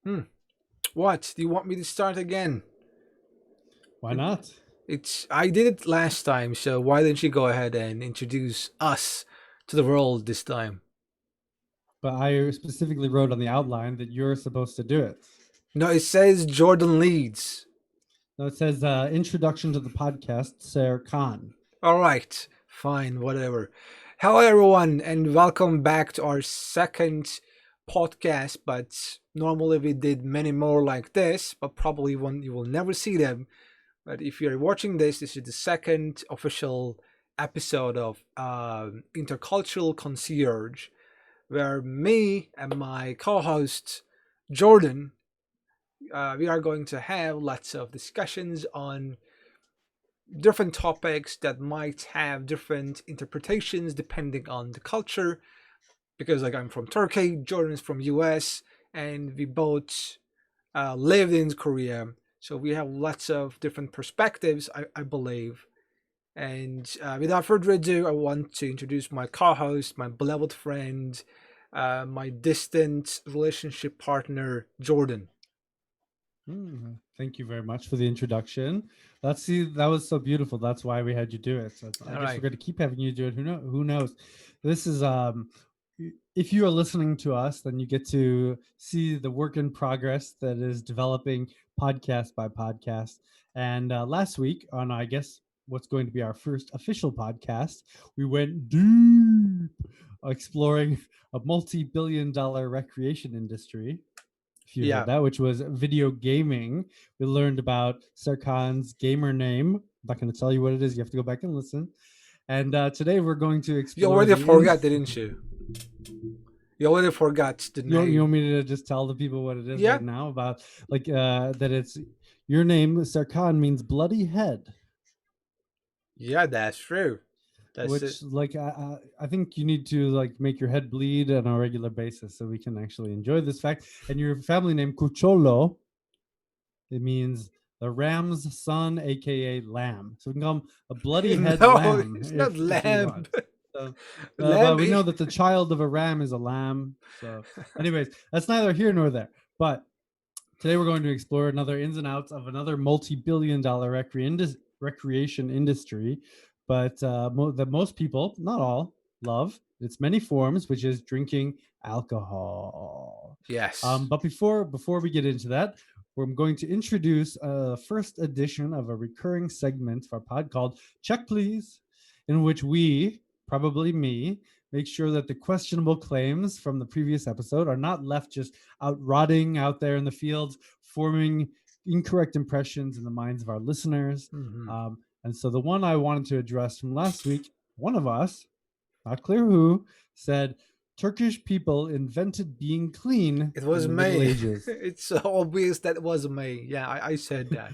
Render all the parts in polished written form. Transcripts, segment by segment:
Hmm. What? Do you want me to start again? Why not? It's I did it last time, so why don't you go ahead and introduce us to the world this time? But I specifically wrote on the outline that you're supposed to do it. No, it says Jordan leads. Now it says introduction to the podcast, Serkan. All right, fine, whatever. Hello, everyone, and welcome back to our second podcast. But normally we did many more like this, but probably one you will never see them. But if you're watching this, this is the second official episode of Intercultural Concierge, where me and my co-host Jordan, we are going to have lots of discussions on different topics that might have different interpretations depending on the culture. Because like I'm from Turkey, Jordan is from US, and we both lived in Korea, so we have lots of different perspectives, I believe. And without further ado, I want to introduce my co-host, my beloved friend, my distant relationship partner, Jordan. Thank you very much for the introduction. Let's see. That was so beautiful. That's why we had you do it. So I All guess we're right. going to keep having you do it. Who knows? This is if you are listening to us, then you get to see the work in progress that is developing podcast by podcast. And last week on, I guess, what's going to be our first official podcast, we went deep exploring a multi-billion-dollar recreation industry, if you heard Yeah. that, which was video gaming. We learned about Serkan's gamer name. I'm not going to tell you what it is. You have to go back and listen. And today we're going to You explore already the forgot, didn't you? You already forgot the you name. want me to just tell the people what it is Yeah. right now about like that it's your name Serkan means bloody head, Yeah, that's true. That's it. which like I think you need to like make your head bleed on a regular basis so we can actually enjoy this fact. And your family name Koçoğlu, it means the ram's son, aka lamb. So we can call him a bloody head No, lamb it's not if you lamb. want. So, but Lamb we is. know that the child of a ram is a lamb. So, anyways, that's neither here nor there. But today we're going to explore another ins and outs of another multi-billion-dollar recreation industry, but that most people, not all, love. Its many forms, which is drinking alcohol. Yes. But before we get into that, we're going to introduce a first edition of a recurring segment of our pod called Check Please, in which we, probably me, make sure that the questionable claims from the previous episode are not left just out rotting out there in the fields, forming incorrect impressions in the minds of our listeners. Hmm. And so the one I wanted to address from last week, one of us, not clear who, said Turkish people invented being clean It in was the Middle me. Ages. It's obvious that it was me. Yeah, I said that.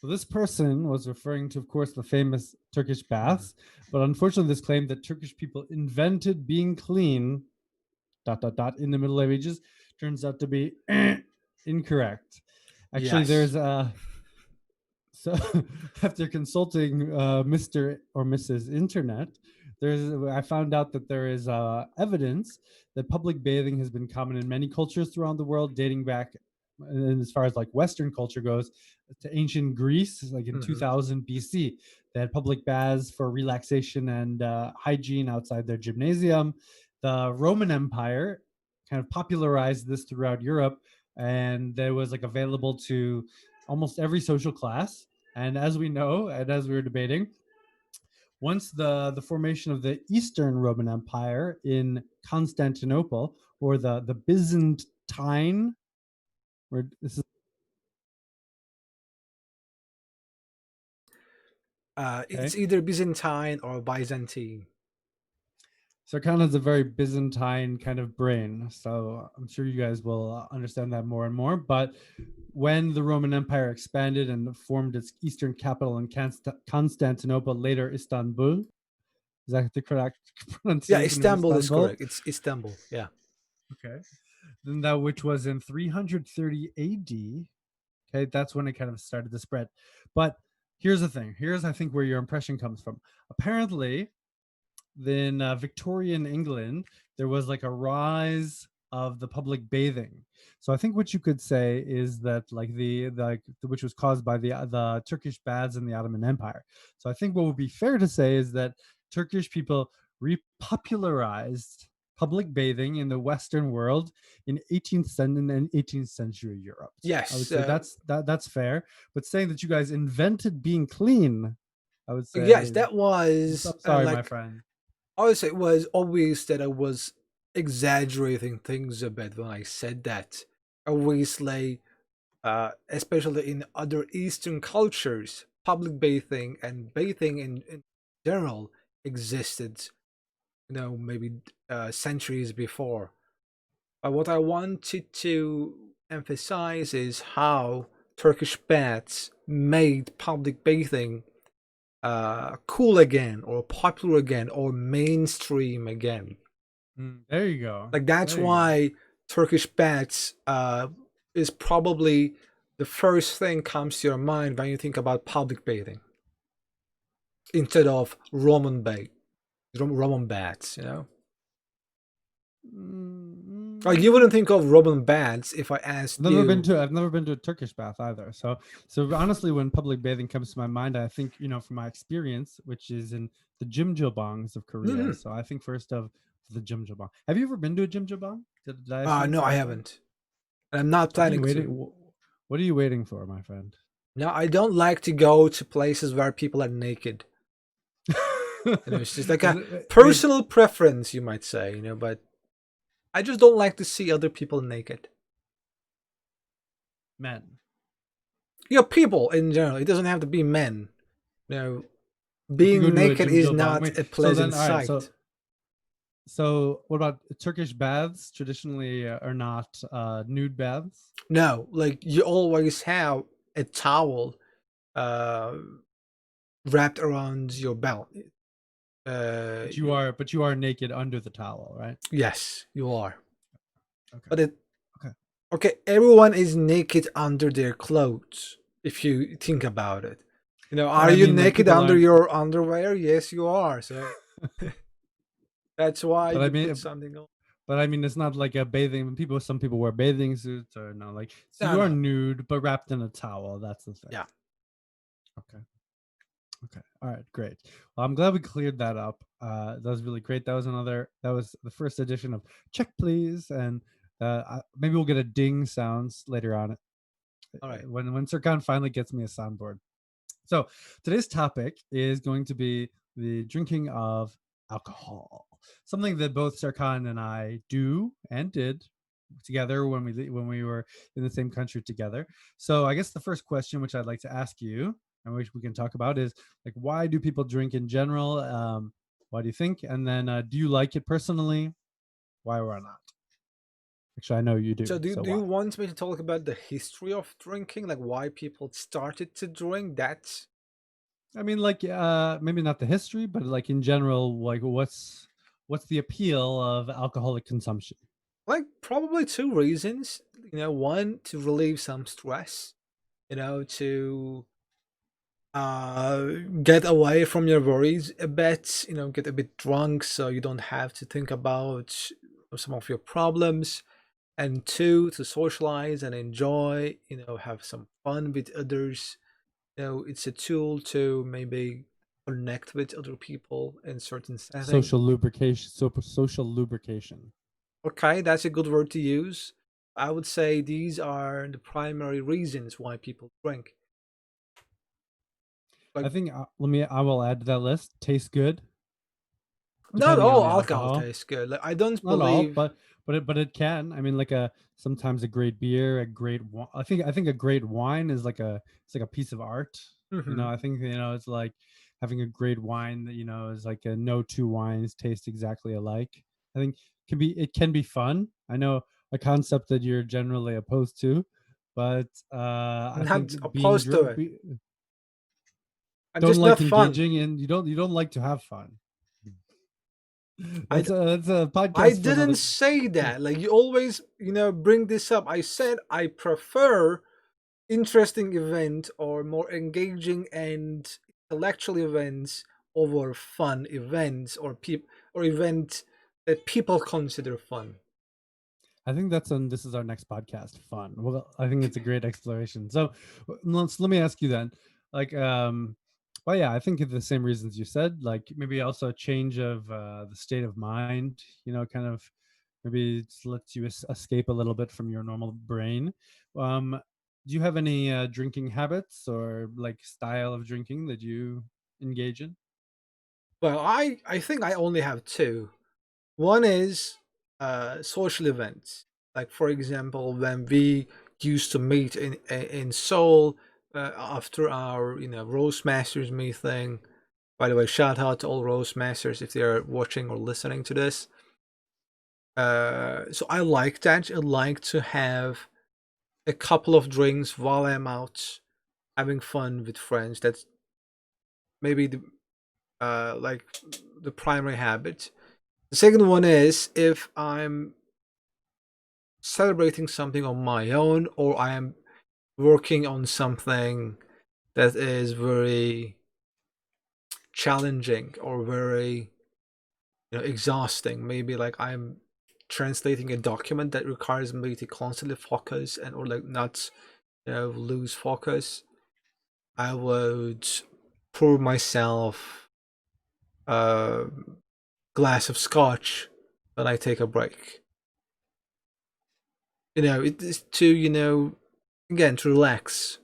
So this person was referring to, of course, the famous Turkish Mhm. baths, but unfortunately, this claim that Turkish people invented being clean dot dot dot in the Middle Ages turns out to be incorrect. Actually, Yes. there's so after consulting Mr. or Mrs. Internet, I found out that there is evidence that public bathing has been common in many cultures throughout the world, dating back, and as far as like Western culture goes, to ancient Greece, like in Hmm. 2000 BC. They had public baths for relaxation and hygiene outside their gymnasium. The Roman Empire kind of popularized this throughout Europe, and there was like available to almost every social class. And as we know, and as we were debating, once the formation of the Eastern Roman Empire in Constantinople, or the Byzantine, where this is It's okay. either Byzantine or Byzantine. Sarkhan has a very Byzantine kind of brain, so I'm sure you guys will understand that more and more. But when the Roman Empire expanded and formed its eastern capital in Constantinople, later Istanbul, is that the correct Yeah, pronunciation of Istanbul is Istanbul? correct. It's Istanbul. Yeah. Okay. Then that which was in 330 AD. Okay, that's when it kind of started to spread. But here's the thing. Here's I think where your impression comes from. Apparently, in Victorian England, there was like a rise. of the public bathing. So I think what you could say is that like the which was caused by the Turkish baths in the Ottoman Empire. So I think what would be fair to say is that Turkish people repopularized public bathing in the Western world in 18th century Europe. I would Yes, say that's fair. But saying that you guys invented being clean, I would yes, say that was I'm sorry, my like friend. I would say it was obvious that I was exaggerating things a bit when I said that. Obviously, especially in other Eastern cultures, public bathing and bathing in general existed, maybe centuries before. But what I wanted to emphasize is how Turkish baths made public bathing cool again, or popular again, or mainstream again. There you go. Like that's There you go. why Turkish baths is probably the first thing comes to your mind when you think about public bathing instead of Roman baths. Like you wouldn't Mm, think of Roman baths if I asked you. I've never been to a Turkish bath either. So honestly, when public bathing comes to my mind, I think from my experience, which is in the jjimjilbangs of Korea. Mhm. So I think first of the jjimjilbang. Have you ever been to a jjimjilbang? Did I ask you this No, I before? haven't, and I'm not What are you planning to. waiting? What are you waiting for, my friend? No, I don't like to go to places where people are naked. It's just like a I mean, personal preference, you might say. But I just don't like to see other people naked. men. People in general. It doesn't have to be men. You know, If you go being to a naked is jjimjilbang, not wait. a So then, pleasant all right. So sight. so what about Turkish baths? Traditionally, are not nude baths. No, like you always have a towel uh, wrapped around your belt. Uh, But you are naked under the towel, right? yes, you are. Okay. But Okay. okay, everyone is naked under their clothes. If you think about it, But are I you mean, like naked people under aren't. your underwear? Yes, you are. So that's why But I you put mean, something on. it's not like a bathing. People, some people wear bathing suits or no, like so No, you are no, nude but wrapped in a towel. That's the thing. yeah. Okay. Okay. All right. Great. Well, I'm glad we cleared that up. That was really great. That was another. That was the first edition of Check Please, and maybe we'll get a ding sounds later on All right. when Serkan finally gets me a soundboard. So today's topic is going to be the drinking of alcohol, something that both Serkan and I do and did together when we were in the same country together. So I guess the first question, which I'd like to ask you, and which we can talk about, is like why do people drink in general? Why do you think? And then do you like it personally? Why or not? Actually, I know you do. So do So do you why? want me to talk about the history of drinking, like why people started to drink? That's I mean, like maybe not the history, but like in general, like what's the appeal of alcoholic consumption? like probably two reasons. One to relieve some stress. To get away from your worries a bit. Get a bit drunk so you don't have to think about some of your problems. And two, to socialize and enjoy. Have some fun with others. It's a tool to maybe connect with other people in certain setting. Social lubrication. Social lubrication. Okay, that's a good word to use. I would say these are the primary reasons why people drink. I Like, think I will add to that list. Tastes good, not depending on all the alcohol alcohol. tastes good. Like, I don't Not all, believe. but it can. I mean, like a sometimes a great beer, a great. I think a great wine is like a it's like a piece of art. Mhm. I think it's like having a great wine that is like no two wines taste exactly alike. I think it can be fun. I know a concept that you're generally opposed to, but I think Not opposed to it. I'm don't just like not fun. engaging in you don't like to have fun. I, d- That's a I podcast for didn't another. say that. Like, you always, bring this up. I said I prefer interesting event or more engaging and intellectual events over fun events or events that people consider fun. I think that's on. This is our next podcast. Fun. Well, I think it's a great exploration. So, let me ask you then. Like, well, yeah, I think the same reasons you said. Like, maybe also a change of the state of mind. Kind of maybe it lets you escape a little bit from your normal brain. Um, do you have any drinking habits or like style of drinking that you engage in? Well, I think I only have two. One is social events, like for example, when we used to meet in Seoul after our roast masters meeting. By the way, shout out to all roast masters if they are watching or listening to this. So I like that. I like to have a couple of drinks while I'm out having fun with friends. That's maybe like the primary habit. The second one is if I'm celebrating something on my own or I am working on something that is very challenging or very exhausting. Maybe like I'm translating a document that requires me to constantly focus and or like not lose focus. I would pour myself a glass of scotch when I take a break. It is to again to relax.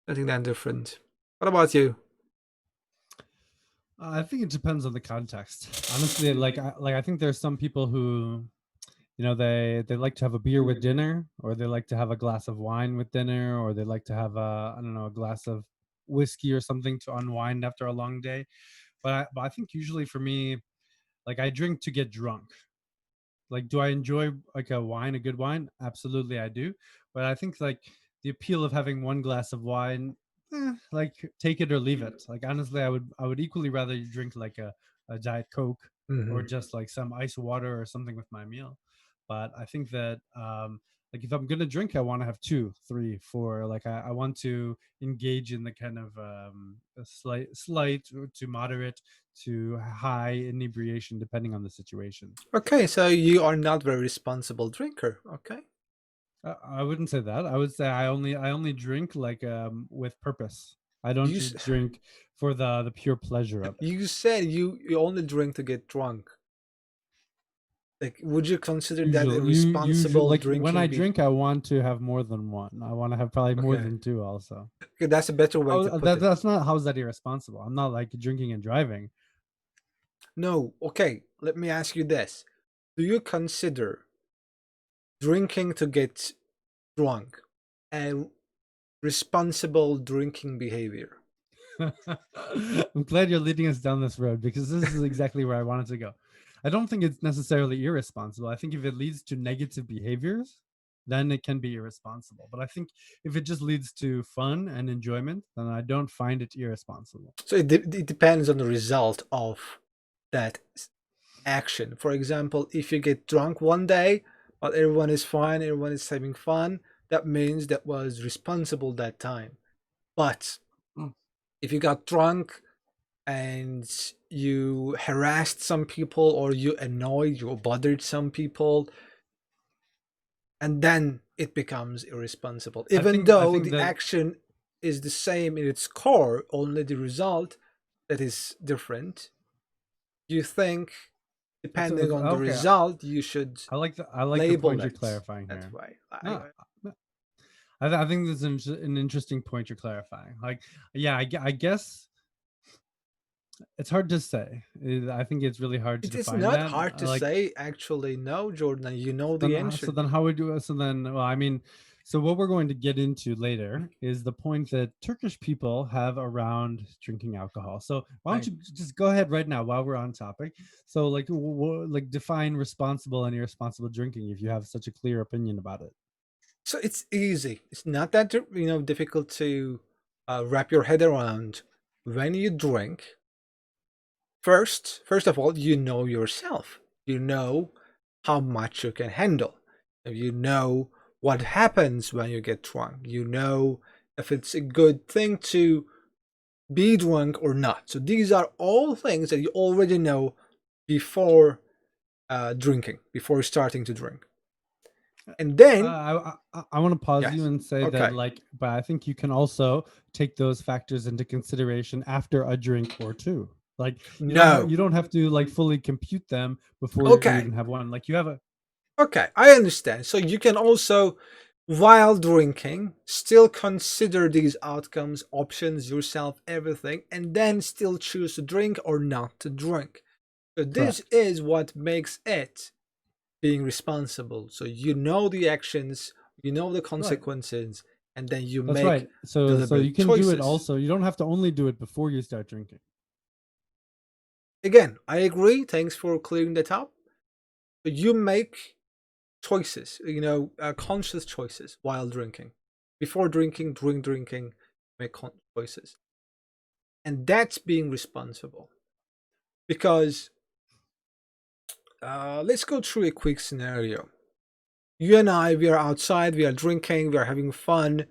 Nothing that different. What about you? I think it depends on the context. Honestly, I think there's some people who they like to have a beer with dinner, or they like to have a glass of wine with dinner, or they like to have a, I don't know, a glass of whiskey or something to unwind after a long day. But I think usually for me, like, I drink to get drunk. Like, do I enjoy like a good wine? Absolutely, I do. But I think like the appeal of having one glass of wine, like, take it or leave it. Like, honestly, I would equally rather you drink like a diet coke, or Hmm. just like some ice water or something with my meal. But I think that like, if I'm gonna drink, I want to have two, three, four. Like, I want to engage in the kind of a slight to moderate to high inebriation, depending on the situation. Okay, so you are not very responsible drinker. Okay, I wouldn't say that. I would say I only drink like with purpose. I don't you just s- drink for the pure pleasure of it. you said you only drink to get drunk. Like, would you consider that a Usually, responsible like, when I drinking? drink, I want to have more than one. I want to have probably more Okay, than two also. okay, that's a better way to put it. That's not, how is that irresponsible? I'm not like drinking and driving. No, okay. Let me ask you this: do you consider drinking to get drunk a responsible drinking behavior? I'm glad you're leading us down this road, because this is exactly where I wanted to go. I don't think it's necessarily irresponsible. I think if it leads to negative behaviors, then it can be irresponsible. But I think if it just leads to fun and enjoyment, then I don't find it irresponsible. So it depends on the result of that action. For example, if you get drunk one day, but everyone is fine, everyone is having fun, that means that was responsible that time. But Mm. if you got drunk and you harassed some people or you annoyed, you bothered some people, and then it becomes irresponsible. Even I though think the that action is the same in its core, only the result that is different. You think, depending on the okay. result, you should I like the label point you're it clarifying that here. way. No, I think this is an interesting point you're clarifying. Like, yeah, I guess it's hard to say. I think it's really hard to It is define not that. hard to Like, say, actually. No, Jordan, you know the so answer. then how would you? So then, well, I mean, so what we're going to get into later is the point that Turkish people have around drinking alcohol. So why don't Right. you just go ahead right now while we're on topic? So, like, like, define responsible and irresponsible drinking, if you have such a clear opinion about it. So it's easy. It's not that difficult to wrap your head around. When you drink, first of all, you know yourself. You know how much you can handle. You know what happens when you get drunk. You know if it's a good thing to be drunk or not. So these are all things that you already know before drinking, before starting to drink. And then, I want to pause you yes, and say that, okay, like, but I think you can also take those factors into consideration after a drink or two. Like, no, you don't have to like fully compute them before you okay, even have one. Like, you have a okay, I understand. So you can also, while drinking, still consider these outcomes, options, yourself, everything, and then still choose to drink or not to drink. So this correct. is what makes it being responsible. So you know the actions, you know the Right. consequences, and then you That's make right. So you deliberate can do it choices. also. You don't have to only do it before you start drinking. Again, I agree. Thanks for clearing that up. But you make choices, conscious choices while drinking. Before drinking, during drinking, make choices. And that's being responsible. Because let's go through a quick scenario. You and I, we are outside, we are drinking, we are having fun,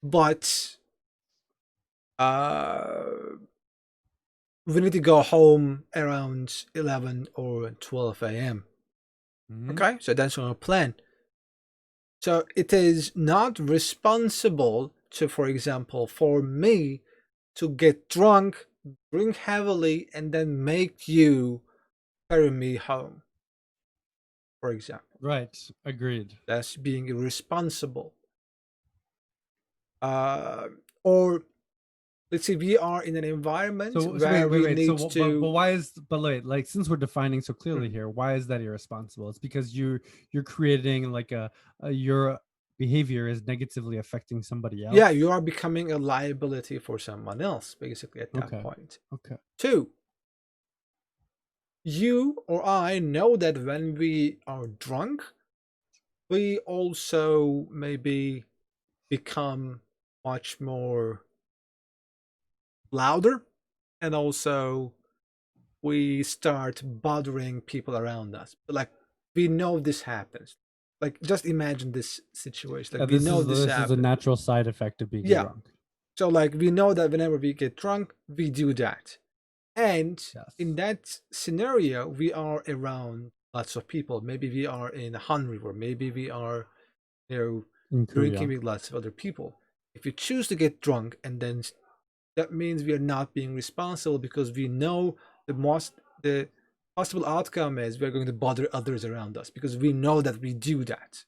but uh, we need to go home around 11 or 12 a.m. Hmm. Okay, so that's our plan. So it is not responsible to, for example, for me to get drunk, drink heavily, and then make you carry me home, for example. Right. Agreed. That's being irresponsible. Uh, or let's say we are in an environment So where we wait. So need but to. why is but like since we're defining so clearly Mhm. here, why is that irresponsible? It's because you're creating like your behavior is negatively affecting somebody Yeah, you else. are becoming a liability for someone else, basically, at that Okay. point. Okay. Two, you or I know that when we are drunk, we also maybe become much more louder, and also we start bothering people around us. Like, we know this happens. Like, just imagine this situation. Yeah, Like, we know this this is a happens. natural side effect of being Yeah. drunk. So, like, we know that whenever we get drunk, we do that. And in Yes. that scenario, we are around lots of people. Maybe we are in Hungary, or maybe we are, you know, In drinking Korea. with lots of other people. If we choose to get drunk, and then that means we are not being responsible, because we know the possible outcome is we are going to bother others around us, because we know that we do that.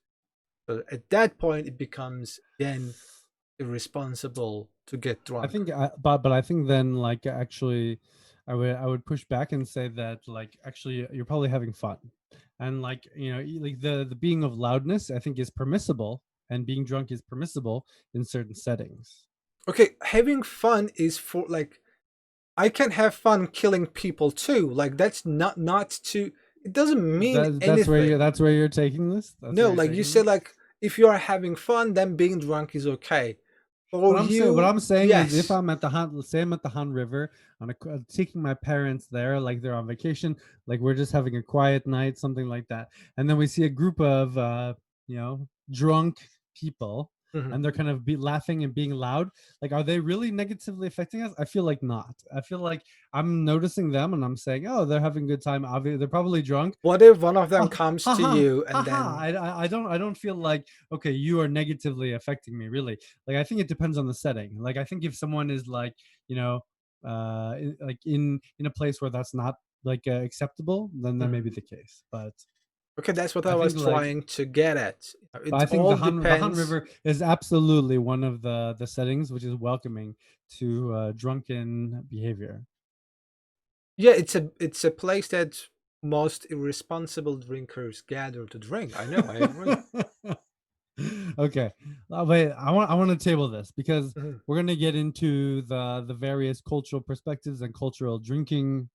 So at that point, it becomes then irresponsible to get I drunk. think, but I think then like actually, I would push back and say that like actually you're probably having fun, and like like the being of loudness I think is permissible, and being drunk is permissible in certain settings. Okay, having fun is for, like, I can have fun killing people too. Like, that's not to. It doesn't mean anything. That's where you're taking this. That's where No, you're like you taking say, this. like, if you are having fun, then being drunk is okay. For What you, I'm saying is, if yes. I'm at the Han, let's say I'm at the Han River, taking my parents there, like they're on vacation, like we're just having a quiet night, something like that, and then we see a group of drunk people, Mhm. and they're kind of laughing and being loud. Like, are they really negatively affecting us? I feel like not. I feel like I'm noticing them, and I'm saying, oh, they're having a good time. Obviously, they're probably drunk. What if one of them Oh, comes to haha, you and haha. then. I don't feel like, okay, you are negatively affecting me, really. Like, I think it depends on the setting. Like, I think if someone is like, you know, like in a place where that's not like acceptable, then that may Mhm. be the case. Okay, that's what I I was think like, trying to get at. but It I think all the Han depends. River is absolutely one of the settings which is welcoming to drunken behavior. Yeah, it's a place that most irresponsible drinkers gather to drink. I know, I agree. Okay, wait. I want to table this because Mhm. we're gonna get into the various cultural perspectives and cultural drinking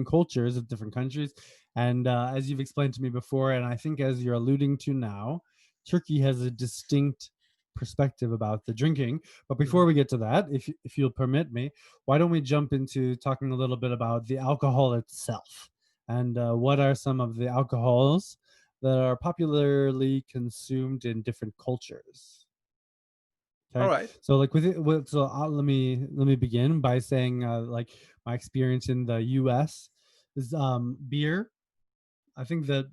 cultures of different countries. And as you've explained to me before, and I think as you're alluding to now, Turkey has a distinct perspective about the drinking. But before Mhm. we get to that, if you'll permit me, why don't we jump into talking a little bit about the alcohol itself, and what are some of the alcohols that are popularly consumed in different cultures. All Okay, right. so like so let me begin by saying like my experience in the U.S. is beer. I think that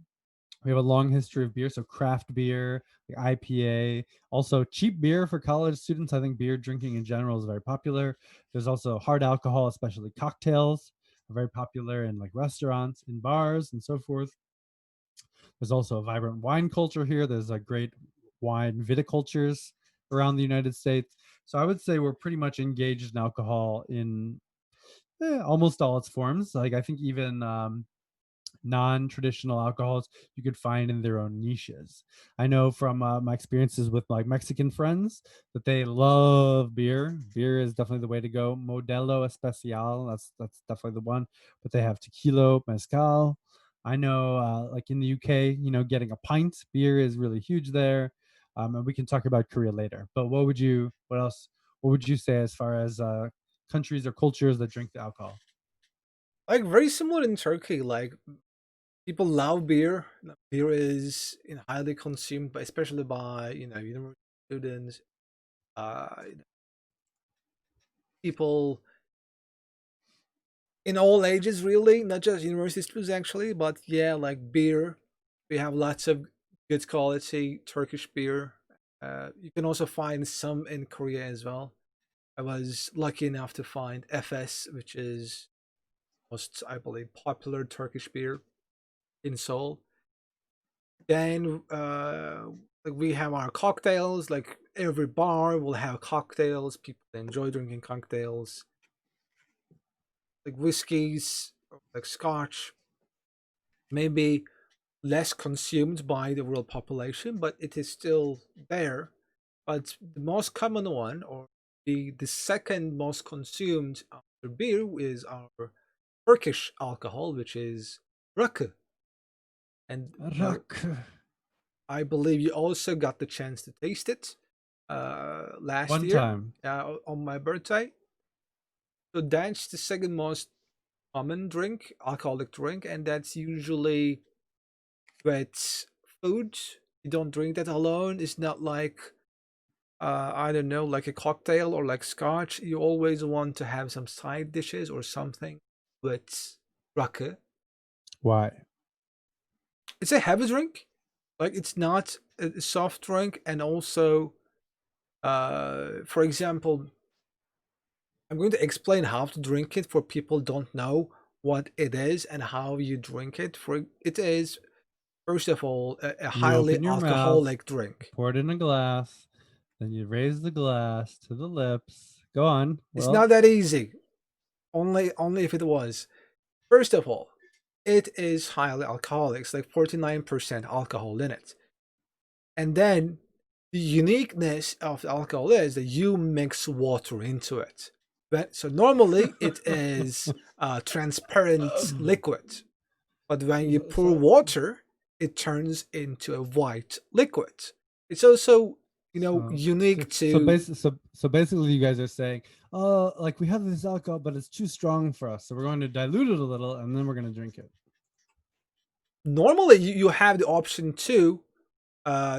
We have a long history of beer, so craft beer, like IPA, also cheap beer for college students. I think beer drinking in general is very popular. There's also hard alcohol, especially cocktails, are very popular in like restaurants, in bars, and so forth. There's also a vibrant wine culture here. There's a great wine viticultures around the United States. So I would say we're pretty much engaged in alcohol in almost all its forms. Like I think even non-traditional alcohols you could find in their own niches. I know from my experiences with like Mexican friends that they love beer. Beer is definitely the way to go. Modelo Especial, that's definitely the one. But they have tequila, mezcal. I know, like in the UK, getting a pint beer is really huge there. And we can talk about Korea later. But what else? What would you say as far as countries or cultures that drink the alcohol? Like very similar in Turkey. Like people love beer. Beer is highly consumed, but especially by university students, people in all ages, really, not just university students actually. But yeah, like beer, we have lots of good quality Turkish beer. You can also find some in Korea as well. I was lucky enough to find FS, which is most, I believe, popular Turkish beer in Seoul. Then like we have our cocktails. Like every bar will have cocktails. People enjoy drinking cocktails, like whiskeys, like scotch. Maybe less consumed by the world population, but it is still there. But the most common one, or the second most consumed after beer, is our Turkish alcohol, which is rakı. And Rock. I believe you also got the chance to taste it last One year time. on my birthday. So that's the second most common drink, alcoholic drink, and that's usually with food. You don't drink that alone. It's not like I don't know, like a cocktail or like scotch. You always want to have some side dishes or something with rakı. Why? It's a heavy drink. Like it's not a soft drink, and also, for example, I'm going to explain how to drink it for people don't know what it is and how you drink it. For it is first of all a You highly open your mouth, alcoholic drink. pour it in a glass, then you raise the glass to the lips. Go on. It's Well, not that easy. Only if it was. First of all, it is highly alcoholic. It's like 49% alcohol in it. And then the uniqueness of the alcohol is that you mix water into it. So normally it is a transparent liquid, but when you pour so, water, it turns into a white liquid. It's also, so, so, unique so, to. so basically, you guys are saying, oh, like we have this alcohol, but it's too strong for us. So we're going to dilute it a little and then we're going to drink it. Normally, you have the option to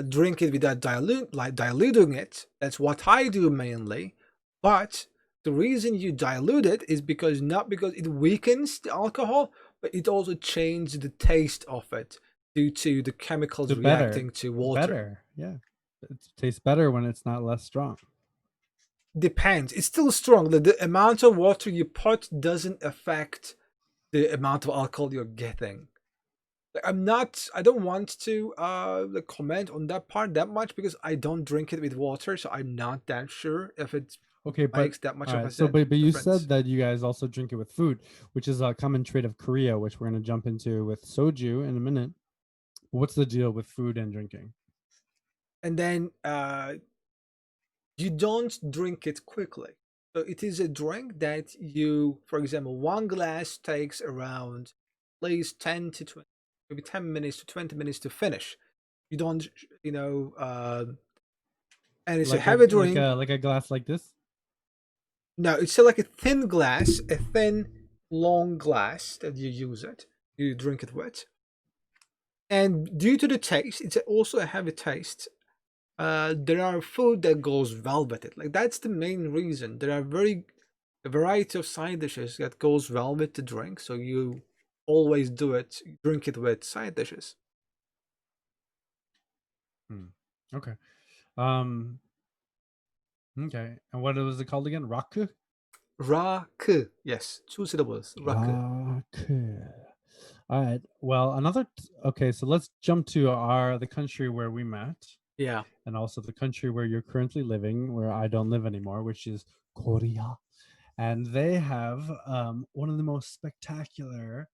drink it without diluting it. That's what I do mainly. But the reason you dilute it is because not because it weakens the alcohol, but it also changes the taste of it due to the chemicals So better, reacting to water. better. Yeah. It tastes better when it's not less strong. Depends. It's still strong. The amount of water you put doesn't affect the amount of alcohol you're getting. I don't want to like comment on that part that much because I don't drink it with water, so I'm not that sure if it Okay, but makes that much all of right. a So, but you difference. said that you guys also drink it with food, which is a common trait of Korea, which we're going to jump into with soju in a minute. What's the deal with food and drinking? And then you don't drink it quickly. So it is a drink that you, for example, one glass takes around at least 10 to 20, maybe 10 minutes to 20 minutes to finish. You don't, you know, and it's a Like a heavy like drink. a like a glass like this? No, it's like a thin glass, a thin, long glass that you use it, you drink it with. And due to the taste, it's also a heavy taste. There are food that goes well with it. Like that's the main reason. There are a variety of side dishes that goes well with the drink. So you always drink it with side dishes. Okay. Um. Okay. And what was it called again? Raku. Rakı. Yes, two syllables. Rakı. Raku. All right. Well, okay. So let's jump to the country where we met, Yeah. and also the country where you're currently living, where I don't live anymore, which is Korea. And they have one of the most spectacular,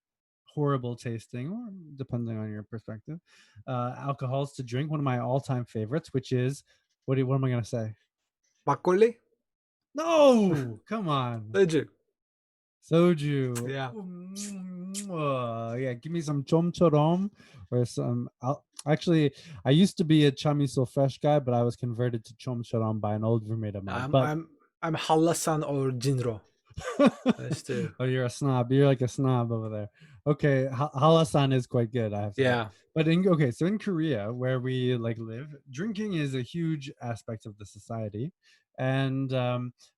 horrible tasting, or depending on your perspective, alcohols to drink. One of my all-time favorites, which is what am I gonna say? 막걸리? No, come on, Soju. soju. Yeah. Yeah, give me some chomchorom or some. Actually, I used to be a chamiso fresh guy, but I was converted to chomchorom by an old roommate of mine. I'm But I'm I'm Hallasan or Jinro. Those two. oh, you're a snob. You're like a snob over there. Okay, Halasan is quite good, I have to say. Yeah. But so in Korea, where we like live, drinking is a huge aspect of the society, and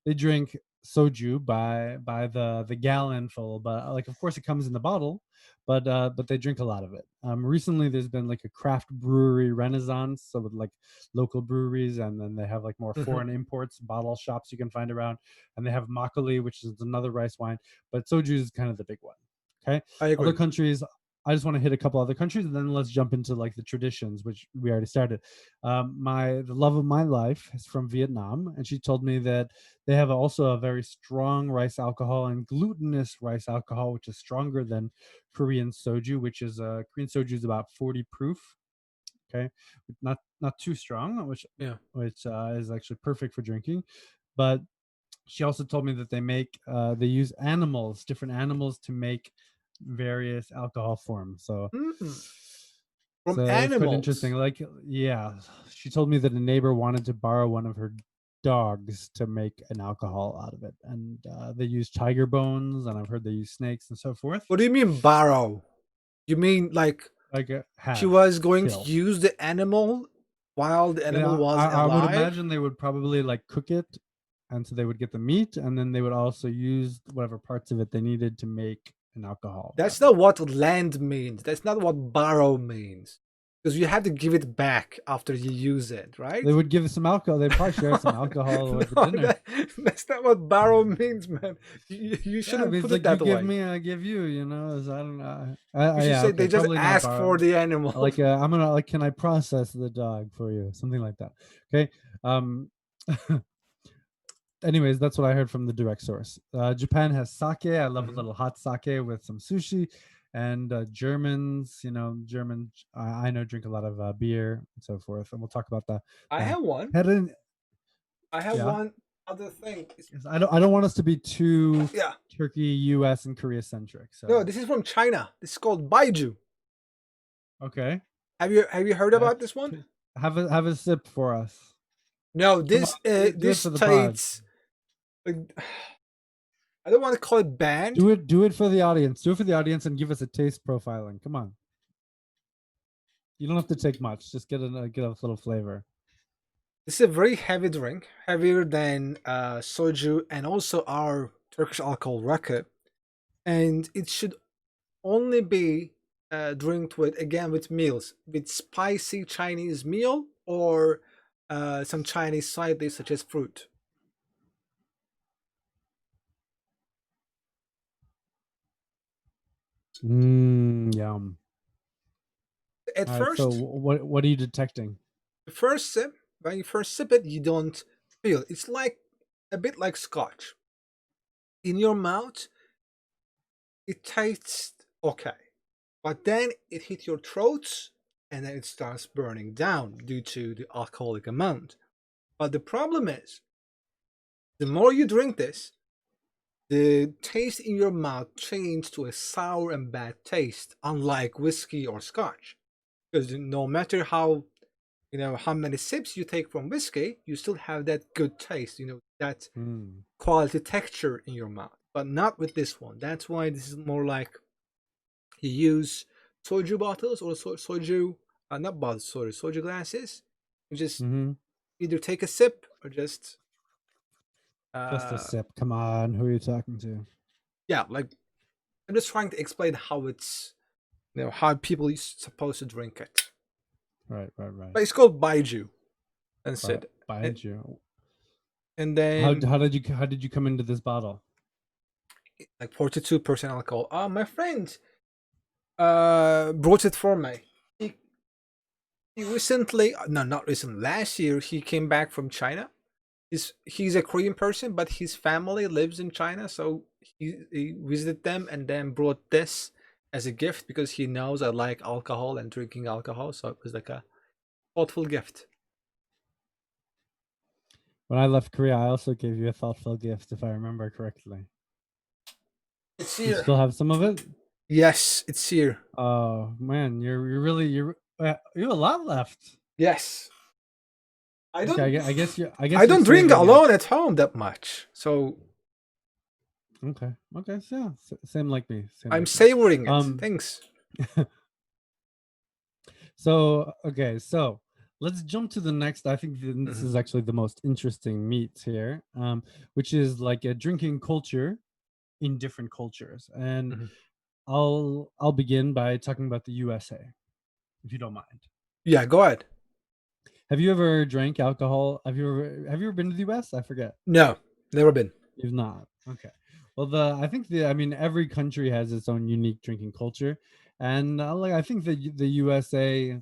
they drink soju by the gallon full. But like, of course, it comes in the bottle, but they drink a lot of it. Recently, there's been like a craft brewery renaissance, so with like local breweries, and then they have like more Mhm. foreign imports, bottle shops you can find around, and they have makgeolli, which is another rice wine, but soju is kind of the big one. Okay, I other agree. countries. I just want to hit a couple other countries, and then let's jump into like the traditions, which we already started. The love of my life is from Vietnam, and she told me that they have also a very strong rice alcohol and glutinous rice alcohol, which is stronger than Korean soju, which is Korean soju is about 40 proof. Okay, not too strong, Yeah. which is actually perfect for drinking. But she also told me that they use different animals to make various alcohol forms. So Mm. From so it's quite interesting. animals. Like, yeah, she told me that a neighbor wanted to borrow one of her dogs to make an alcohol out of it, and they use tiger bones, and I've heard they use snakes and so forth. What do you mean borrow? You mean like Like, she have was going to kill. use the animal while the animal Yeah, was I would alive? imagine they would probably like cook it, and so they would get the meat, and then they would also use whatever parts of it they needed to make an alcohol out That's of it. not what land means. That's not what borrow means. Because you have to give it back after you use it, They right? would give some alcohol. They'd probably share some alcohol with the No, dinner. that's not what borrow means, man. You Yeah, I shouldn't mean, it's put it like you that give way. me, I give you. I don't know. You should Yeah, say they okay, just probably not ask borrow. for the animal. Like, I'm gonna like, can I process the dog for you? Something like that. Okay. Um. Anyways, that's what I heard from the direct source. Japan has sake. I love a Mhm. little hot sake with some sushi. And Germans, I know drink a lot of beer and so forth. And we'll talk about I the have one. Heron. I have Yeah. one other thing. Yes, I don't want us to be too Yeah. Turkey, US, and Korea centric. No, So this is from China. This is called Baiju. okay, Have you heard uh, about this one? have a sip for us. No, Come on, this do it this for the pod. states like, I don't want to call it banned. Do it for the audience. Do it for the audience and give us a taste profiling. Come on, you don't have to take much. Just get a little flavor. This is a very heavy drink, heavier than soju and also our Turkish alcohol rakı, and it should only be drinked with again with meals, with spicy Chinese meal or some Chinese side dish such as fruit. Yum. At All right. So first, what are you detecting? the first sip, when you first sip it, you don't feel. It's like a bit like scotch. In your mouth, it tastes okay, but then it hits your throat and then it starts burning down due to the alcoholic amount. But the problem is, the more you drink this, the taste in your mouth changes to a sour and bad taste, unlike whiskey or scotch. Because no matter how many sips you take from whiskey, you still have that good taste, that Mm. quality texture in your mouth. But not with this one. That's why this is more like you use soju bottles or soju, not bottles, sorry, soju glasses. You just Hmm. either take a sip or Just a uh, sip. Come on. Who are you talking to? yeah, like I'm just trying to explain how it's, how people is supposed to drink it. Right, right, right. but it's called Baiju But instead. And, behind you. and then How did you come into this bottle? like 42% alcohol. My friend brought it for me. He, he recently, no, not recently, last year he came back from China. He's a Korean person, but his family lives in China, so he visited them and then brought this as a gift because he knows I like alcohol and drinking alcohol. So it was like a thoughtful gift. When I left Korea, I also gave you a thoughtful gift, if I remember correctly. It's You here. still have some of it? Yes, it's here. Oh man, you have a lot left. Yes, Okay, I I guess you're don't drink saving it. alone at home that much, so Okay, okay, so yeah, same like me, same I'm like me. savoring it. Um, Thanks. so okay, so let's jump to the next. I think this Mhm, is actually the most interesting meat here, which is like a drinking culture in different cultures. And mhm. I'll begin by talking about the USA, if you don't mind. Yeah, go ahead. Have you ever drank alcohol? Have you ever been to the US? I forget. No, never been. You've not. Okay. Well, I mean every country has its own unique drinking culture, and like I think the USA,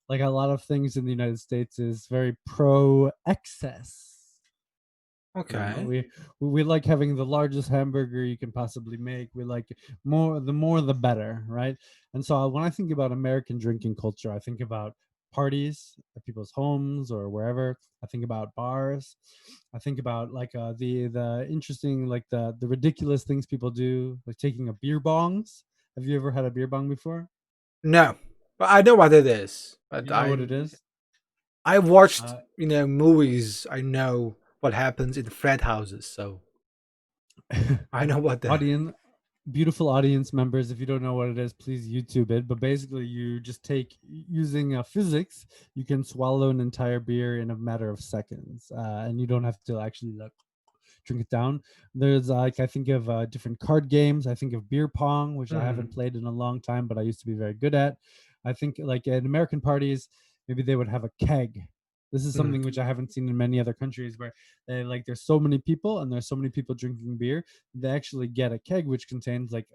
like a lot of things in the United States, is very pro excess. You know, Okay. we like having the largest hamburger you can possibly make. We like more the better, right? And so when I think about American drinking culture, I think about parties at people's homes or wherever. I think about bars. I think about like the interesting, like the ridiculous things people do, like taking a beer bongs. Have you ever had a beer bong before? No, but I know what it is. But You know what it is? I watched Uh, movies. I know what happens in frat houses, so I know what the. audience beautiful audience members, if you don't know what it is, please YouTube it. But basically you just take using physics, you can swallow an entire beer in a matter of seconds, and you don't have to actually like drink it down. There's like I think of different card games. I think of beer pong, which I haven't Mhm, played in a long time, but I used to be very good at. I think like at American parties, maybe they would have a keg. This is mhm. something which I haven't seen in many other countries, where they like there's so many people and there's so many people drinking beer. They actually get a keg which contains like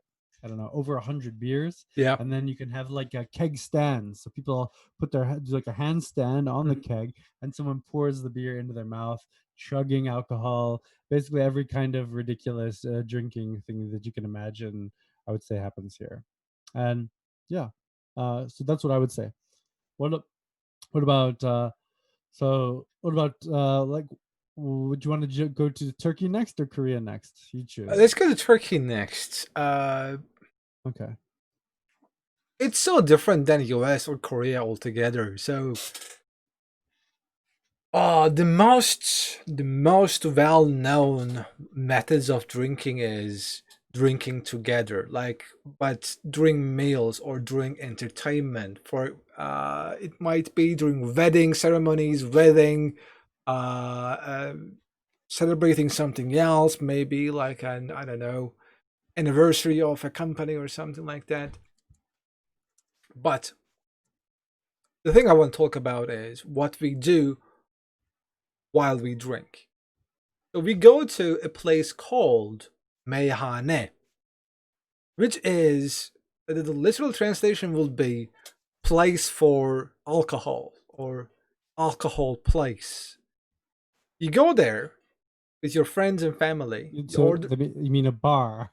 I don't know over 100 beers, Yeah. and then you can have like a keg stand. So people put their do like a handstand on the Mhm. keg, and someone pours the beer into their mouth, chugging alcohol. Basically every kind of ridiculous drinking thing that you can imagine, I would say happens here. And yeah, so that's what I would say. What what about what about like would you want to go to Turkey next or Korea next? You Let's choose. go to Turkey next. Okay. It's so different than US or Korea altogether. So, the most well known methods of drinking is drinking together, like but during meals or during entertainment. For it might be during wedding ceremonies, uh, uh, celebrating something else, maybe like an I don't know anniversary of a company or something like that. But the thing I want to talk about is what we do while we drink. So we go to a place called meyhane, which is the literal translation will be place for alcohol or alcohol place. You go there with your friends and family. You So order. you mean a bar?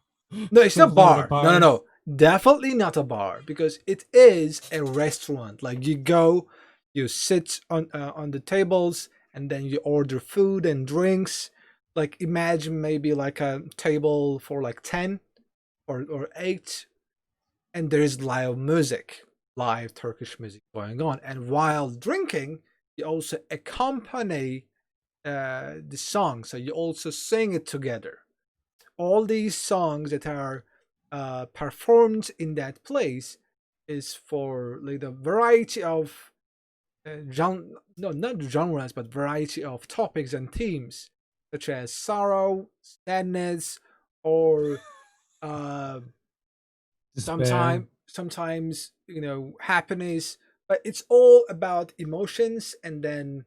No, it's So not it's not a bar. No, no, bar. no. Definitely not a bar because it is a restaurant. Like you go, you sit on the tables, and then you order food and drinks. Like imagine maybe like a table for like 10 or 8, and there is live music, live Turkish music going on. And while drinking, you also accompany the song, so you also sing it together. All these songs that are performed in that place is for like the variety of no, not genres, but variety of topics and themes, such as sorrow, sadness, or uh, Despair. sometimes happiness. but it's all about emotions, and then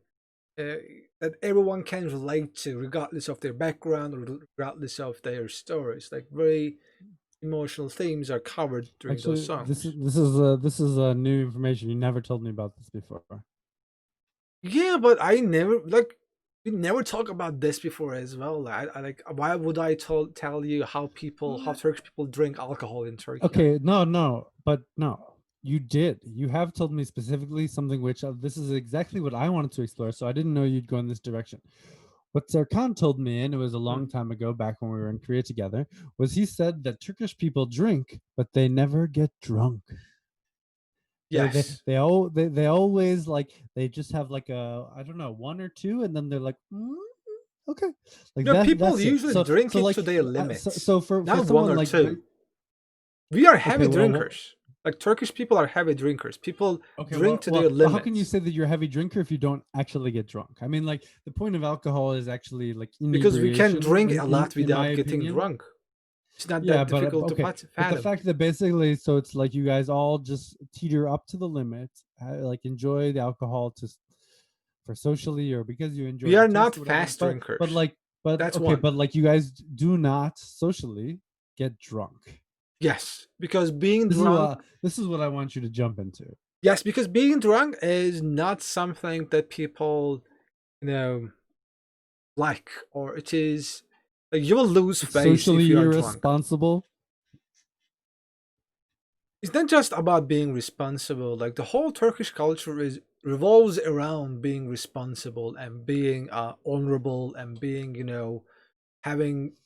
uh, that everyone can relate to, regardless of their background or regardless of their stories. Like very emotional themes are covered during those Actually, songs. this is new information. You never told me about this before. Yeah, but I never like we never talk about this before as well. I like why would I tell you how Turkish people drink alcohol in Turkey? Okay, no, no, but no, you did. You have told me specifically something which this is exactly what I wanted to explore. So I didn't know you'd go in this direction. What Serkan told me, and it was a long time ago, back when we were in Korea together, was he said that Turkish people drink, but they never get drunk. Yes. They always like they just have like a I don't know one or two, and then they're like okay, like No, people that's it. usually drink So it like to their limits. so for Not one someone or like two. We are okay, heavy drinkers. Like Turkish people are heavy drinkers. People okay, drink to their well, how can you limits say that you're a heavy drinker if you don't actually get drunk? I mean, like the point of alcohol is actually like because we can inebriation. drink a lot In my without getting opinion, drunk. It's not yeah, that but difficult to okay, but the fathom. fact that basically, so it's like you guys all just teeter up to the limit, like enjoy the alcohol to for socially or because you enjoy We the are taste not or whatever. fast drinkers. But That's okay, one. but like you guys do not socially get drunk. Yes, because being drunk. This is what I want you to jump into. Yes, because being drunk is not something that people, you know, like, or it is like you will lose It's face if socially you are drunk. irresponsible. It's not just about being responsible. Like the whole Turkish culture is revolves around being responsible and being honorable and being, having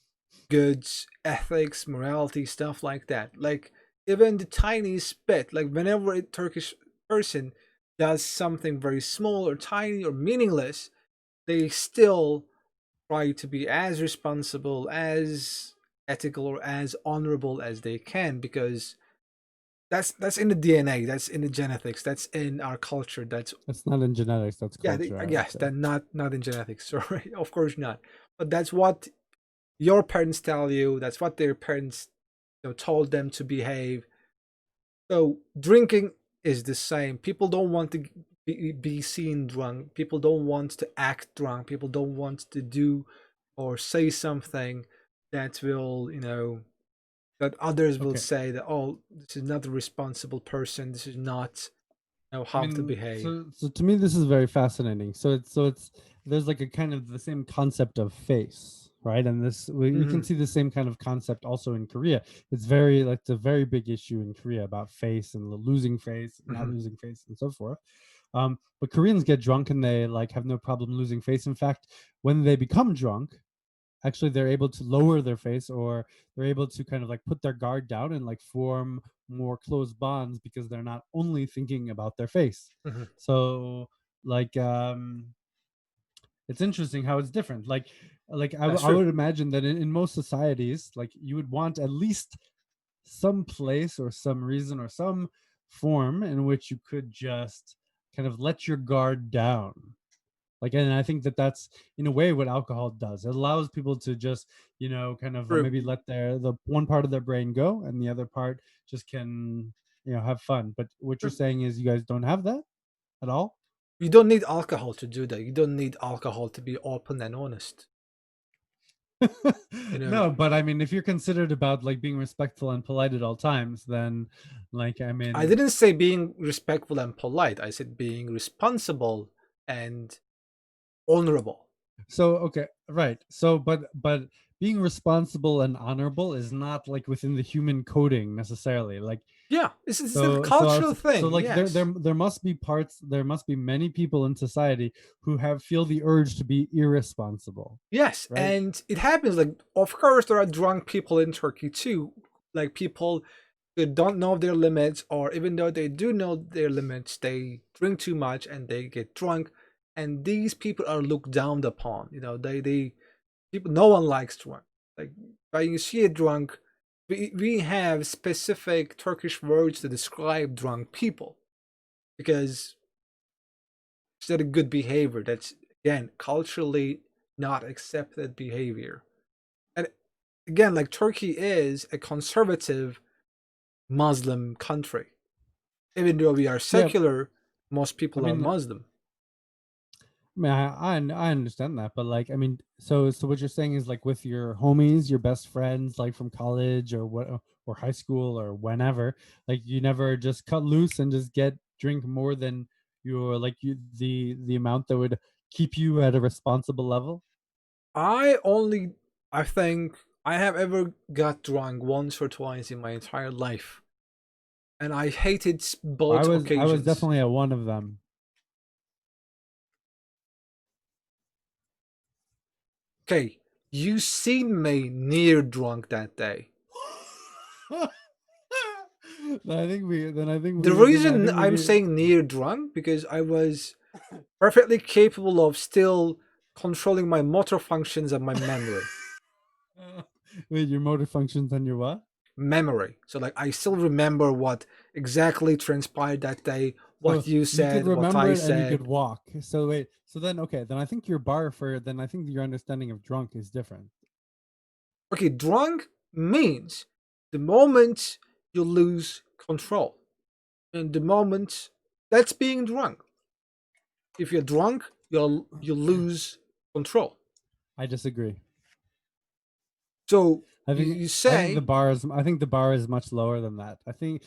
goods, ethics, morality, stuff like that. Like even the tiniest bit, like whenever a Turkish person does something very small or tiny or meaningless, they still try to be as responsible, as ethical, or as honorable as they can, because that's in the DNA, that's in the genetics, that's in our culture. That's not in genetics. That's Yeah, culture, I would yes, say. that not in genetics. Sorry, of course not. But that's what your parents tell you. That's what their parents, told them to behave. So drinking is the same. People don't want to be seen drunk. People don't want to act drunk. People don't want to do or say something that will, that others will Okay. say that, oh, this is not a responsible person. This is not, I how to mean, behave. so to me, this is very fascinating. So it's there's like a kind of the same concept of face, right? And this we Hmm. can see the same kind of concept also in Korea. It's very like the very big issue in Korea about face and losing face, not Hmm. losing face, and so forth. But Koreans get drunk and they like have no problem losing face. In fact, when they become drunk, actually they're able to lower their face or they're able to kind of like put their guard down and like form more close bonds because they're not only thinking about their face. Hmm. So like it's interesting how it's different. That's I true. would imagine that in most societies like you would want at least some place or some reason or some form in which you could just kind of let your guard down, like, and I think that that's in a way what alcohol does. It allows people to just kind of True. maybe let the one part of their brain go and the other part just can have fun. But what you're True. saying is you guys don't have that at all. You don't need alcohol to do that. You don't need alcohol to be open and honest. You know, No, but I mean, if you're considered about like being respectful and polite at all times, then like I I mean, didn't say being respectful and polite. I said being responsible and honorable. so okay, right. So but being responsible and honorable is not like within the human coding necessarily. Like Yeah, it's a cultural so thing. like Yes, there must be there must be many people in society who have feel the urge to be irresponsible, yes, right? and it happens. Like, of course, there are drunk people in Turkey too. Like people who don't know their limits, or even though they do know their limits, they drink too much and they get drunk. And these people are looked down upon. They people. No one likes drunk. Like when you see a drunk, we have specific Turkish words to describe drunk people, because it's not a good behavior. That's, again, culturally not accepted behavior. And again, like Turkey is a conservative Muslim country. Even though we are Yeah, secular, Most I people are mean, Muslim. I understand that, but like, I mean, so what you're saying is like with your homies, your best friends, like from college or what, or high school or whenever, like you never just cut loose and just get drink more than your like you the amount that would keep you at a responsible level. I only, I think I have ever got drunk once or twice in my entire life, and I hated both I was occasions. definitely at one of them. Okay, you seen me near drunk that day. The Then I reason think we I'm need. saying near drunk because I was perfectly capable of still controlling my motor functions and my memory. Wait, your motor functions and your what? Memory. So like I still remember what exactly transpired that day, what So you you could said, what remember I it and you could said. walk. So wait, so then okay, then I think your bar for then I think your understanding of drunk is different. Okay, drunk means the moment you lose control. And the moment that's being drunk. If you're drunk, you lose control. I disagree. So I you, think you I think the say, bar is I think the bar is much lower than that. I think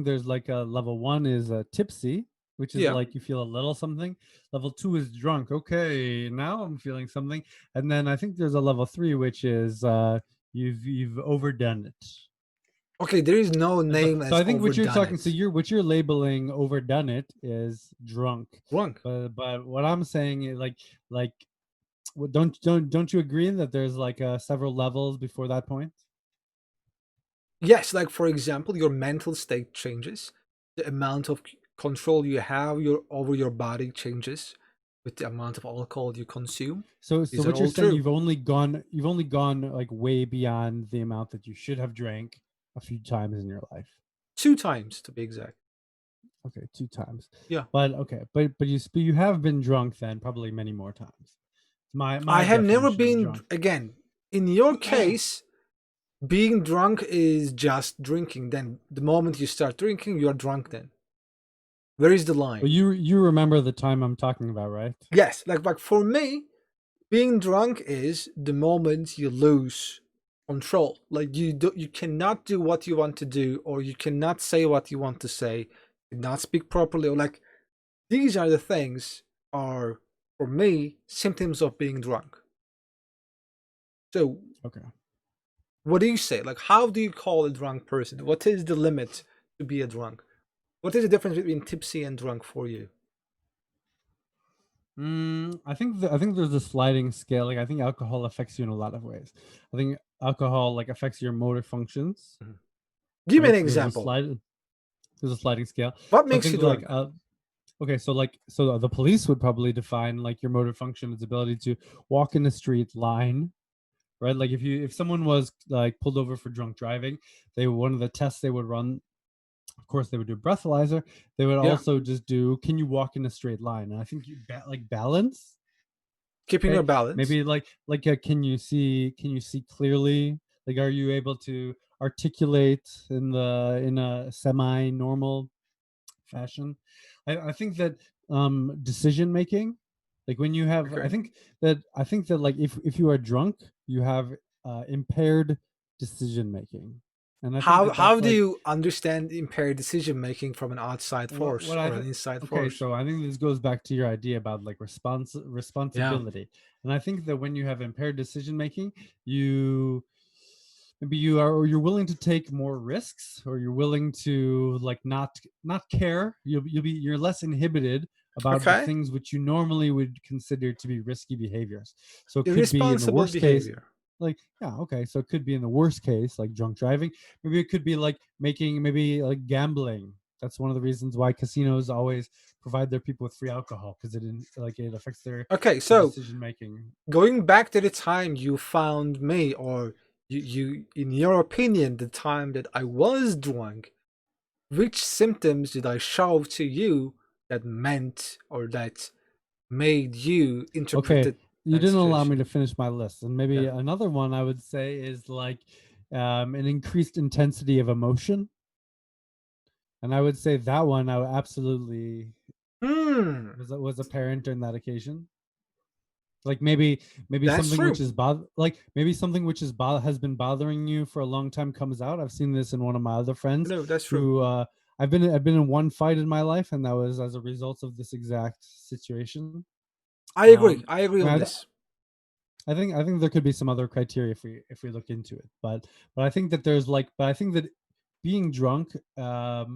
there's like a level one is tipsy, which is yeah, like you feel a little something. Level two is drunk. Okay, now I'm feeling something. And then I think there's a level three, which is you've overdone it. okay, there is no name So as I think what you're overdone talking, so it. you're what you're labeling overdone it is drunk. Drunk. But what I'm saying is like don't you agree that there's like several levels before that point? Yes, like for example, your mental state changes. The amount of control you have over your body changes with the amount of alcohol you consume. So These are what you're all saying, true. you've only gone like way beyond the amount that you should have drank a few times in your life. 2 times to be exact. Okay, two times. Yeah. But okay, but you have been drunk then probably many more times. I My have never definition of been, drunk. again, in your case, being drunk is just drinking. Then the moment you start drinking, you're drunk then. Where is the line? But you remember the time I'm talking about, right? Yes, like for me, being drunk is the moment you lose control. Like you cannot do what you want to do, or you cannot say what you want to say, not speak properly, or like these are the things are for me symptoms of being drunk. So Okay. what do you say? Like how do you call a drunk person? What is the limit to be a drunk? What is the difference between tipsy and drunk for you? I think there's a sliding scale. Like I think alcohol affects you in a lot of ways. I think alcohol like affects your motor functions, Mhm. Give me an right? example. There's a sliding scale. What So I makes you think like drunk? okay, so the police would probably define like your motor function as ability to walk in a straight line, right? Like if someone was like pulled over for drunk driving, they one of the tests they would run, of course they would do breathalyzer. They would Yeah, also just do can you walk in a straight line? And I think like balance. keeping your Okay, balance. maybe can you see clearly? Like are you able to articulate in a semi normal fashion? I think that decision making, like when you have Okay. I think that like if you are drunk you have impaired decision making, and I think that How that's do like you understand impaired decision making from an outside force what I or an think. inside Okay, force? so I think this goes back to your idea about like Yeah. responsibility, and I think that when you have impaired decision making, you maybe you are or you're willing to take more risks, or you're willing to like not care. You're less inhibited about the Okay. things which you normally would consider to be risky behaviors. So it could be in the Irresponsible worst case, behavior. like yeah, okay, so it could be in the worst case like drunk driving. Maybe it could be like making maybe like gambling. That's one of the reasons why casinos always provide their people with free alcohol, because like it affects Okay, their so decision making. going back to the time you found me, or you in your opinion, the time that I was drunk, which symptoms did I show to you that meant or that made you interpret Okay, it you that didn't allow me situation? to finish my list, and maybe Yeah. another one I would say is like an increased intensity of emotion, and I would say that one I would absolutely. Hmm, Was a parent during that occasion. Like maybe that's something which true. is like maybe something which is has been bothering you for a long time comes out. I've seen this in one of my other friends No, that's true. who I've been in one fight in my life, and that was as a result of this exact situation. I agree. Um, I agree I on mean, this. I think there could be some other criteria if we look into it, but I think that there's like, but I think that being drunk, I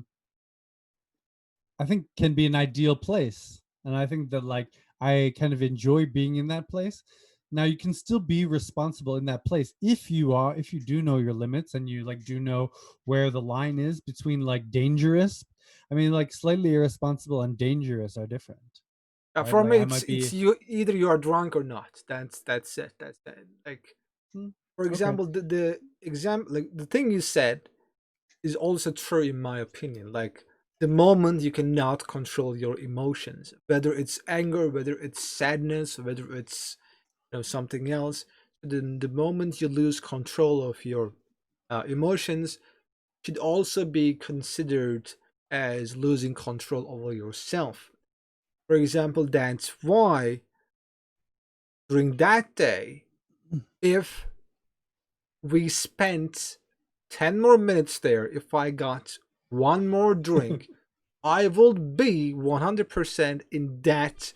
think can be an ideal place, and I think that like I kind of enjoy being in that place. Now you can still be responsible in that place if you do know your limits and you like do know where the line is between like dangerous. I mean, like slightly irresponsible and dangerous are different, right? For Like me, I might it's be you. Either you are drunk or not. That's it. That's it. Like, hmm, for okay. example, the exam, like the thing you said is also true in my opinion. Like, the moment you cannot control your emotions, whether it's anger, whether it's sadness, whether it's something else, then the moment you lose control of your emotions should also be considered as losing control over yourself. For example, that's why during that day, if we spent 10 more minutes there, if I got one more drink, I would be 100% in that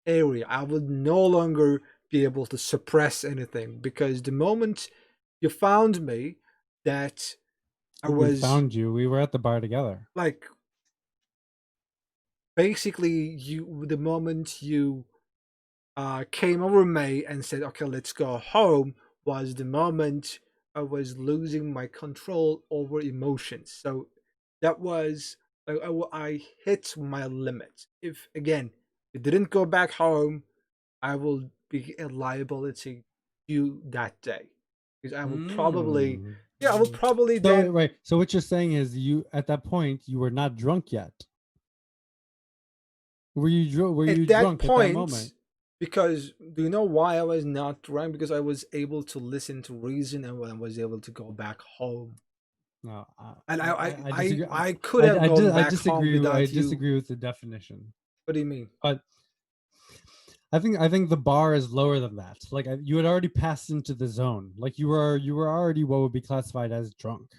area. I would no longer be able to suppress anything because the moment you found me, that I We was found you. We were at the bar together. like, basically, the moment you came over me and said, "Okay, let's go home," was the moment I was losing my control over emotions. So that was I hit my limit. If again, it didn't go back home, I will be a liability to you that day because I will probably, Mm. yeah, I will probably So then right. So what you're saying is you at that point you were not drunk yet. Were at you that drunk at that point, moment? because do you know why I was not drunk? Because I was able to listen to reason and I was able to go back home. No, And I disagree. I could have gone I back home disagree. I without you. disagree with the definition. What do you mean? But I think the bar is lower than that. Like you had already passed into the zone. Like you were already what would be classified as drunk.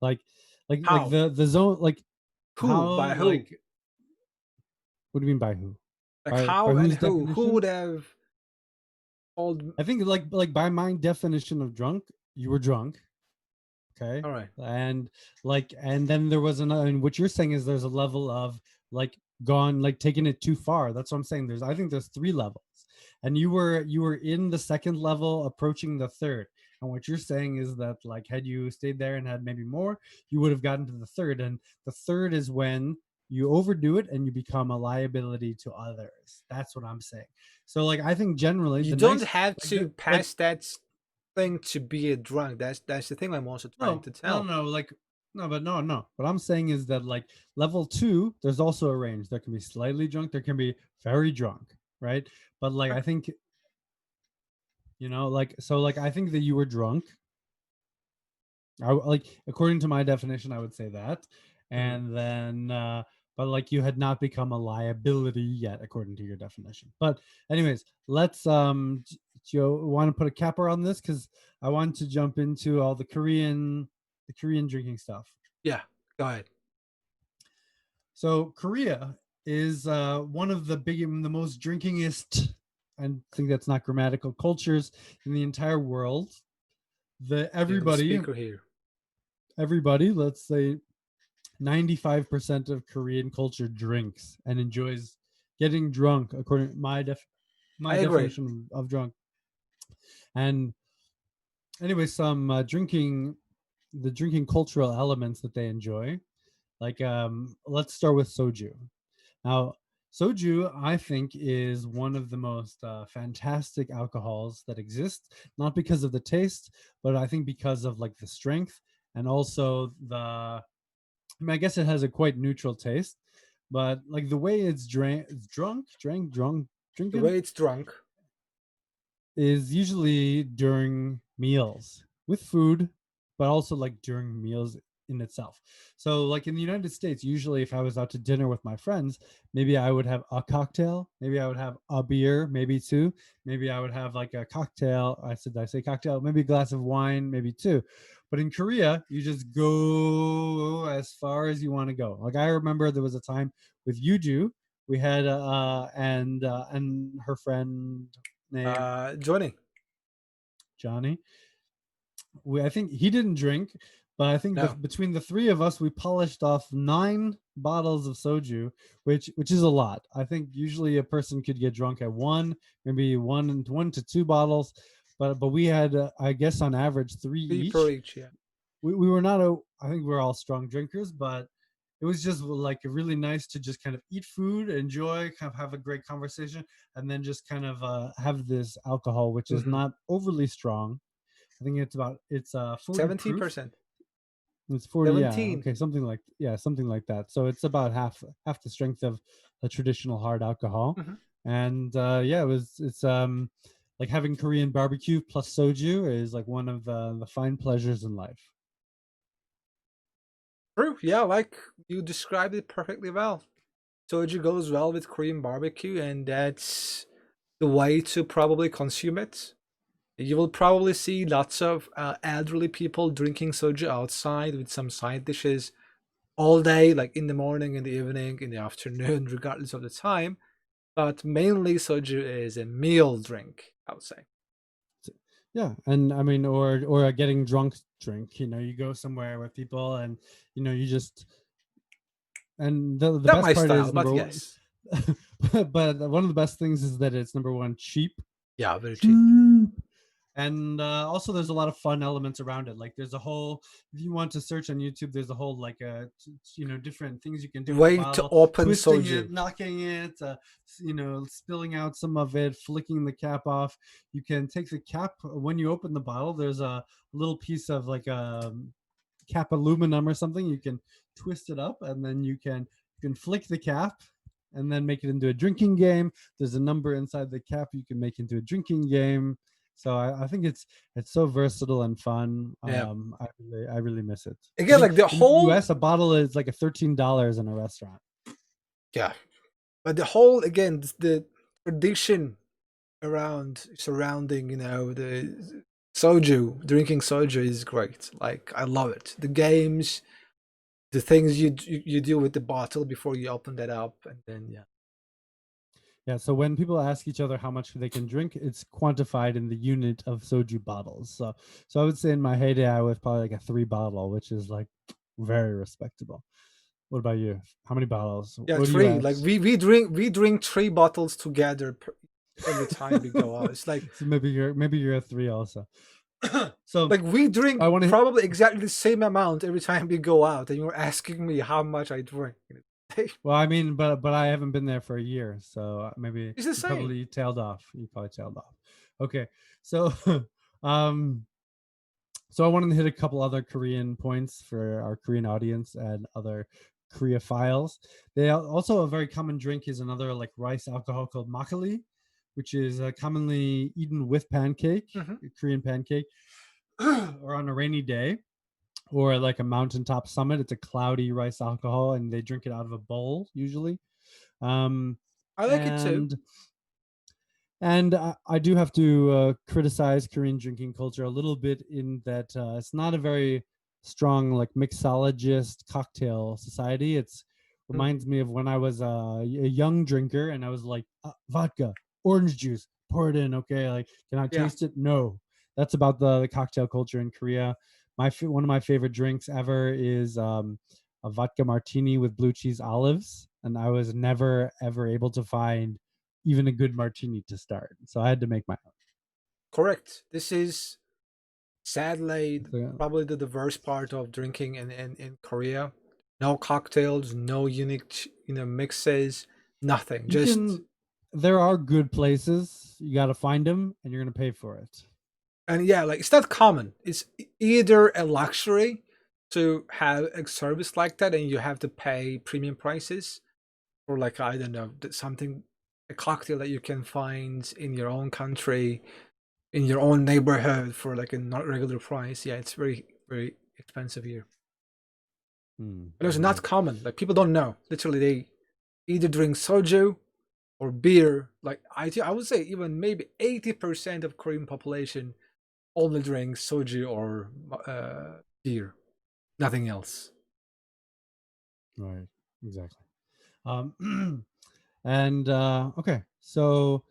Like like How? the zone like Who? how By who? like what do you mean by who? Like By how and whose who? Who definition? would have told? I think like by my definition of drunk, you were drunk. Okay. All right. And then there was another, and what you're saying is there's a level of like gone, like taking it too far. That's what I'm saying. I think there's three levels, and you were in the second level approaching the third. And what you're saying is that like had you stayed there and had maybe more, you would have gotten to the third. And the third is when you overdo it and you become a liability to others. That's what I'm saying. So like I think generally You the don't nice have like to like pass that thing to be a drunk. That's the thing I'm also trying to tell. like no. What I'm saying is that like level two, there's also a range. There can be slightly drunk, there can be very drunk, right? But like I think like so like I think that you were drunk. Like according to my definition, I would say that, Mhm. and then but like you had not become a liability yet, according to your definition. But anyways, let's Joe want to put a capper on this because I want to jump into all the Korean drinking stuff. Yeah. Go ahead. So Korea is one of the most drinkingest, I think that's not grammatical, cultures in the entire world. The You're the speaker here. everybody, let's say 95% of Korean culture drinks and enjoys getting drunk, according to I my agree. definition of drunk. And anyway, some the drinking cultural elements that they enjoy. Like let's start with soju. Now, soju, I think, is one of the most fantastic alcohols that exist. Not because of the taste, but I think because of like the strength and also the. I mean, I guess it has a quite neutral taste, but like the way it's The drinking way it's drunk. is usually during meals with food, but also like during meals. in itself. So like in the United States, usually if I was out to dinner with my friends, maybe I would have a cocktail, maybe I would have a beer, maybe two, maybe I would have like a cocktail. I say cocktail, maybe a glass of wine, maybe two. But in Korea, you just go as far as you want to go. Like I remember there was a time with Yuju, we had and her friend named Johnny. Johnny. I think he didn't drink, but I think No. between the three of us, we polished off 9 bottles of soju, which is a lot. I think usually a person could get drunk at one, maybe one to 2 bottles, but we had I guess on average three Three per each. each, yeah. We were not I think we're all strong drinkers, but it was just like really nice to just kind of eat food, enjoy, kind of have a great conversation, and then just kind of have this alcohol, which is Mm-hmm. not overly strong. I think it's 40 proof. 17%. It's 40, yeah, 17. okay, something like that. So it's about half the strength of a traditional hard alcohol. Mm-hmm. And yeah, it's like having Korean barbecue plus soju is like one of the fine pleasures in life. True. Yeah, like you described it perfectly well. Soju goes well with Korean barbecue, and that's the way to probably consume it. You will probably see lots of elderly people drinking soju outside with some side dishes all day, like in the morning, in the evening, in the afternoon, regardless of the time. But mainly, soju is a meal drink, I would say. Yeah, and I mean, or a getting drunk drink. You go somewhere with people, and you just and the Not best my part style, is but number one. yes. But one of the best things is that it's number one cheap. Yeah, very cheap. Cheap. And also there's a lot of fun elements around it. Like there's a whole, if you want to search on YouTube, there's a whole like different things you can do with the Way to bottle, open twisting soju. it, knocking it, spilling out some of it, flicking the cap off. You can take the cap when you open the bottle. There's a little piece of like a cap aluminum or something. You can twist it up, and then you can flick the cap and then make it into a drinking game. There's a number inside the cap you can make into a drinking game. So I think it's so versatile and fun. Yeah. I really miss it. I Again, think like the in the whole, US a bottle is like a $13 in a restaurant. yeah, but the whole, again, the tradition around surrounding, the soju, drinking soju is great. Like, I love it. The games, the things you do with the bottle before you open that up, and then, yeah. Yeah, so when people ask each other how much they can drink, it's quantified in the unit of soju bottles. So I would say in my heyday I was probably like a 3 bottle, which is like very respectable. What about you? How many bottles? Yeah, What do you three. at? Like we drink three bottles together every time we go out. It's like So maybe you're a 3 also. So like we drink I want to probably exactly the same amount every time we go out, and you're asking me how much I drink. well, I mean, but I haven't been there for a year, so maybe It's the you same. probably tailed off. You probably tailed off. Okay, so um, so I wanted to hit a couple other Korean points for our Korean audience and other Korea files. They also a very common drink is another like rice alcohol called makgeolli, which is commonly eaten with pancake, Hmm. Korean pancake, or on a rainy day, or like a mountaintop summit. It's a cloudy rice alcohol, and they drink it out of a bowl usually. Um, I like it too. and I do have to criticize Korean drinking culture a little bit in that it's not a very strong like mixologist cocktail society. It's Mm. reminds me of when I was a young drinker, and I was like vodka, orange juice, pour it in. Okay, like can I Yeah, taste it? No. That's about the cocktail culture in Korea. One of my favorite drinks ever is a vodka martini with blue cheese olives, and I was never ever able to find even a good martini to start. So I had to make my correct. This is sadly own. probably the diverse part of drinking in Korea. No cocktails, no unique mixes, nothing. You Just can, there are good places. You got to find them, and you're going to pay for it. and yeah, like it's not common. It's either a luxury to have a service like that, and you have to pay premium prices, or like I don't know, something a cocktail that you can find in your own country, in your own neighborhood for like a not regular price. Yeah, it's very very expensive here. And it's Mm-hmm. not common. Like people don't know. Literally, they either drink soju or beer. Like I would say even maybe 80% of Korean population only drinks soju or beer, nothing else. Right. Exactly. And okay, so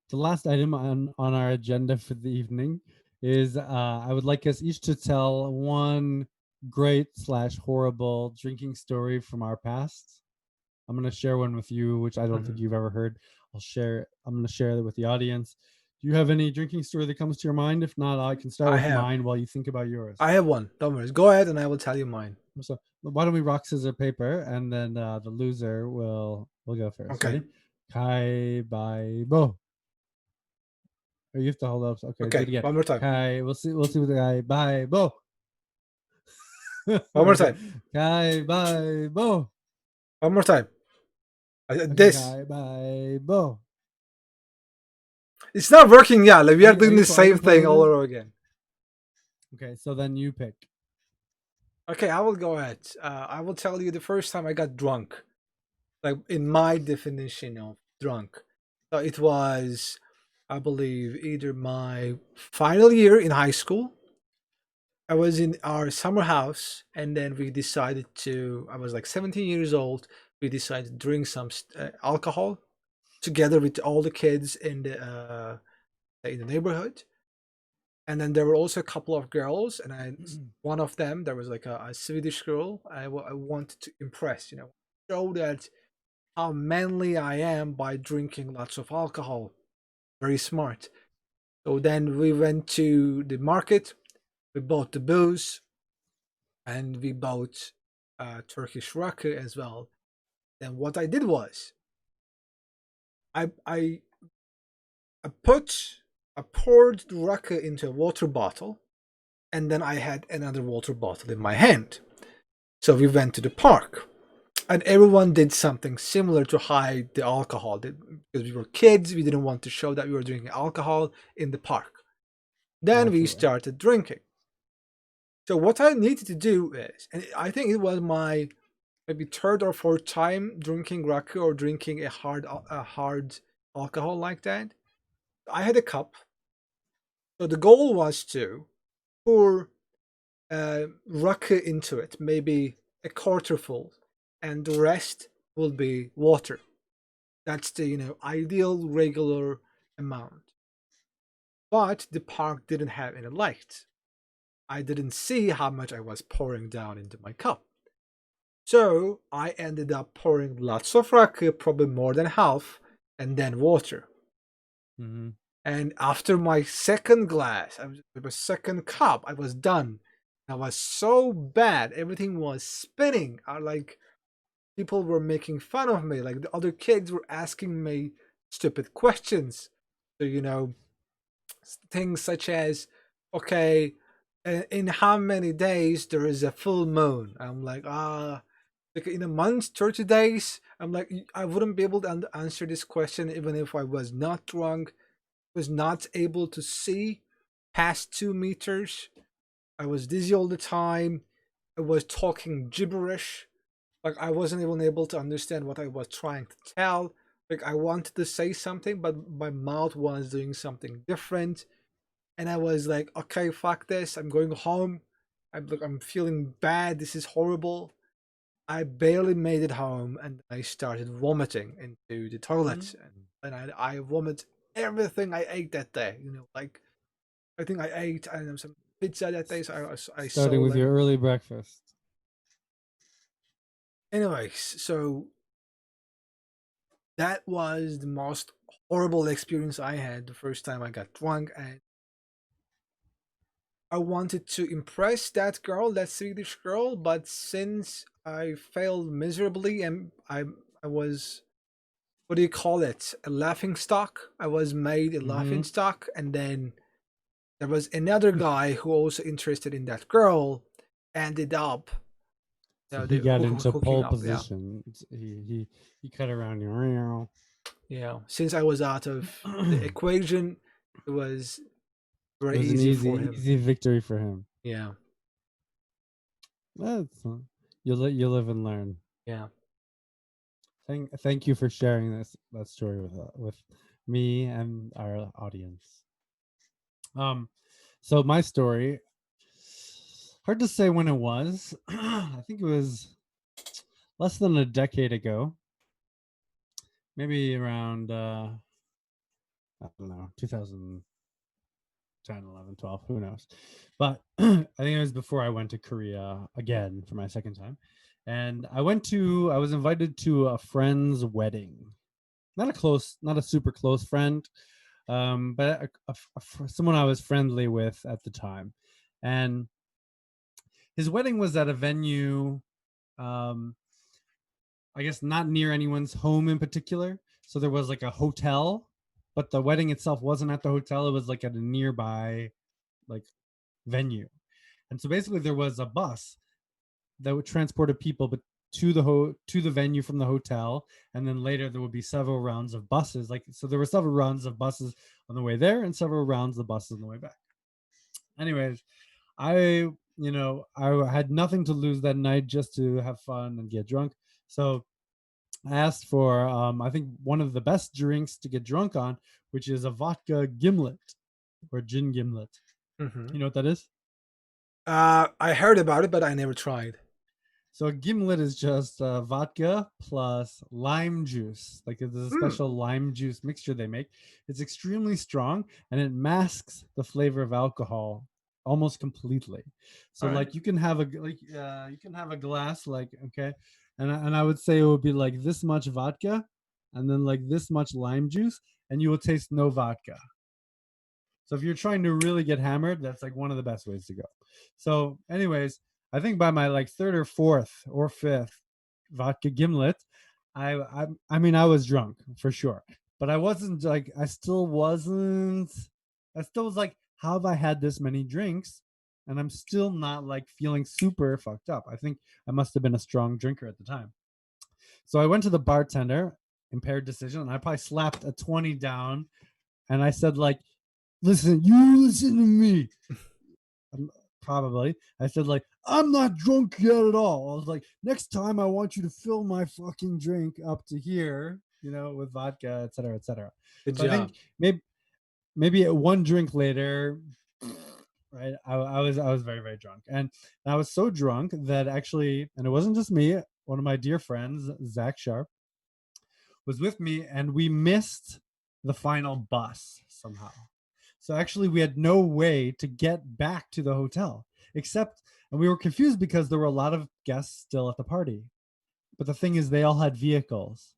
the last item on our agenda for the evening is I would like us each to tell one great slash horrible drinking story from our past. I'm going to share one with you, which I don't think Mhm. you've ever heard. I'm going to share it with the audience. Do you have any drinking story that comes to your mind? If not, I can start I with have. mine while you think about yours. I have one. Don't worry. Go ahead and I will tell you mine. So why don't we rock scissors paper, and then the loser will go first. Okay. Ready? Kai by bo. Oh, you have to hold up. Okay, do it Okay. again. One more time. Kai. We'll see with the guy. Bye bo. One more Okay. time. Kai bye bo. One more time. Okay, This. Kai bye bo. It's not working. Yeah. Like we are doing the Are same you thing all positive? over again. Okay, so then you pick. Okay. I will go ahead. I will tell you the first time I got drunk. Like in my definition of drunk. So it was, I believe, either my final year in high school. I was in our summer house, and then we decided to. I was like 17 years old. We decided to drink some alcohol together with all the kids in the neighborhood. And then there were also a couple of girls, and one of them there was like a Swedish girl. I wanted to impress, show that how manly I am by drinking lots of alcohol. Very smart. So then we went to the market. We bought the booze, and we bought Turkish rakı as well. Then what I did was I I I poured the rakı into a water bottle, and then I had another water bottle in my hand. So we went to the park, and everyone did something similar to hide the alcohol. Because we were kids, we didn't want to show that we were drinking alcohol in the park. Then we Naturally. started drinking. So what I needed to do is, and I think it was my maybe third or fourth time drinking raku or drinking a hard alcohol like that. I had a cup. So the goal was to pour raku into it, maybe a quarter full, and the rest will be water. That's the ideal regular amount. But the park didn't have any light. I didn't see how much I was pouring down into my cup. So I ended up pouring lots of raku, probably more than half, and then water. Mm-hmm. And after my second glass, my second cup, I was done. I was so bad. Everything was spinning. Like people were making fun of me. Like the other kids were asking me stupid questions. So things such as, okay, in how many days there is a full moon? I'm like, like in a month, 30 days. I'm like, I wouldn't be able to answer this question even if I was not drunk, was not able to see past 2 meters. I was dizzy all the time. I was talking gibberish. Like I wasn't even able to understand what I was trying to tell. Like I wanted to say something, but my mouth was doing something different. And I was like, okay, fuck this. I'm going home. I'm feeling bad. This is horrible. I barely made it home, and I started vomiting into the toilet, and I vomit everything I ate that day. Like I think I ate some pizza that day, so I saw Starting with like. your early breakfast. Anyways, so that was the most horrible experience I had the first time I got drunk, and I wanted to impress that girl, that Swedish girl, but since I failed miserably and I was, what do you call it, a laughing stock. I was made a Mm-hmm. laughing stock, and then there was another guy who also interested in that girl, ended up So he they got into hooking pole up. Yeah, position. He cut around you. yeah. Since I was out of the It equation, it was very was an easy for easy him. easy victory for him. Yeah. That's You live and learn. Yeah. Thank you for sharing that story with me and our audience. So my story, hard to say when it was. I think it was less than a decade ago, maybe around I don't know, 2010, 11, 12, who knows. But I think it was before I went to Korea again for my second time. And I was invited to a friend's wedding. Not a super close friend, but someone I was friendly with at the time. And his wedding was at a venue, um, I guess not near anyone's home in particular. So there was like a hotel, but the wedding itself wasn't at the hotel. It was like at a nearby like venue. And so basically there was a bus that would transported people but to the venue from the hotel, and then later there would be several rounds of buses, like, so there were several rounds of buses on the way there and several rounds of buses on the way back. Anyways, I I had nothing to lose that night, just to have fun and get drunk. So I asked for I think one of the best drinks to get drunk on, which is a vodka gimlet or gin gimlet. Hmm. You know what that is? I heard about it, but I never tried. So a gimlet is just vodka plus lime juice. Like there's a Mm. special lime juice mixture they make. It's extremely strong and it masks the flavor of alcohol almost completely. So All right. like you can have a glass, like, okay, and I would say it would be like this much vodka and then like this much lime juice, and you will taste no vodka. So if you're trying to really get hammered, that's like one of the best ways to go. So, anyways, I think by my like third or fourth or fifth vodka gimlet, I mean I was drunk for sure, but I wasn't like I still wasn't. I still was like, how have I had this many drinks? And I'm still not like feeling super fucked up. I think I must have been a strong drinker at the time. So I went to the bartender, impaired decision, and I probably slapped a 20 down, and I said like, listen, you listen to me. Probably. I said, like, I'm not drunk yet at all. I was like, next time I want you to fill my fucking drink up to here, with vodka, et cetera, et cetera. Good So I job. think maybe one drink later, right? I was very, very drunk. And I was so drunk that actually, and it wasn't just me, one of my dear friends, Zach Sharp, was with me, and we missed the final bus somehow. So actually, we had no way to get back to the hotel, except, and we were confused because there were a lot of guests still at the party. But the thing is, they all had vehicles,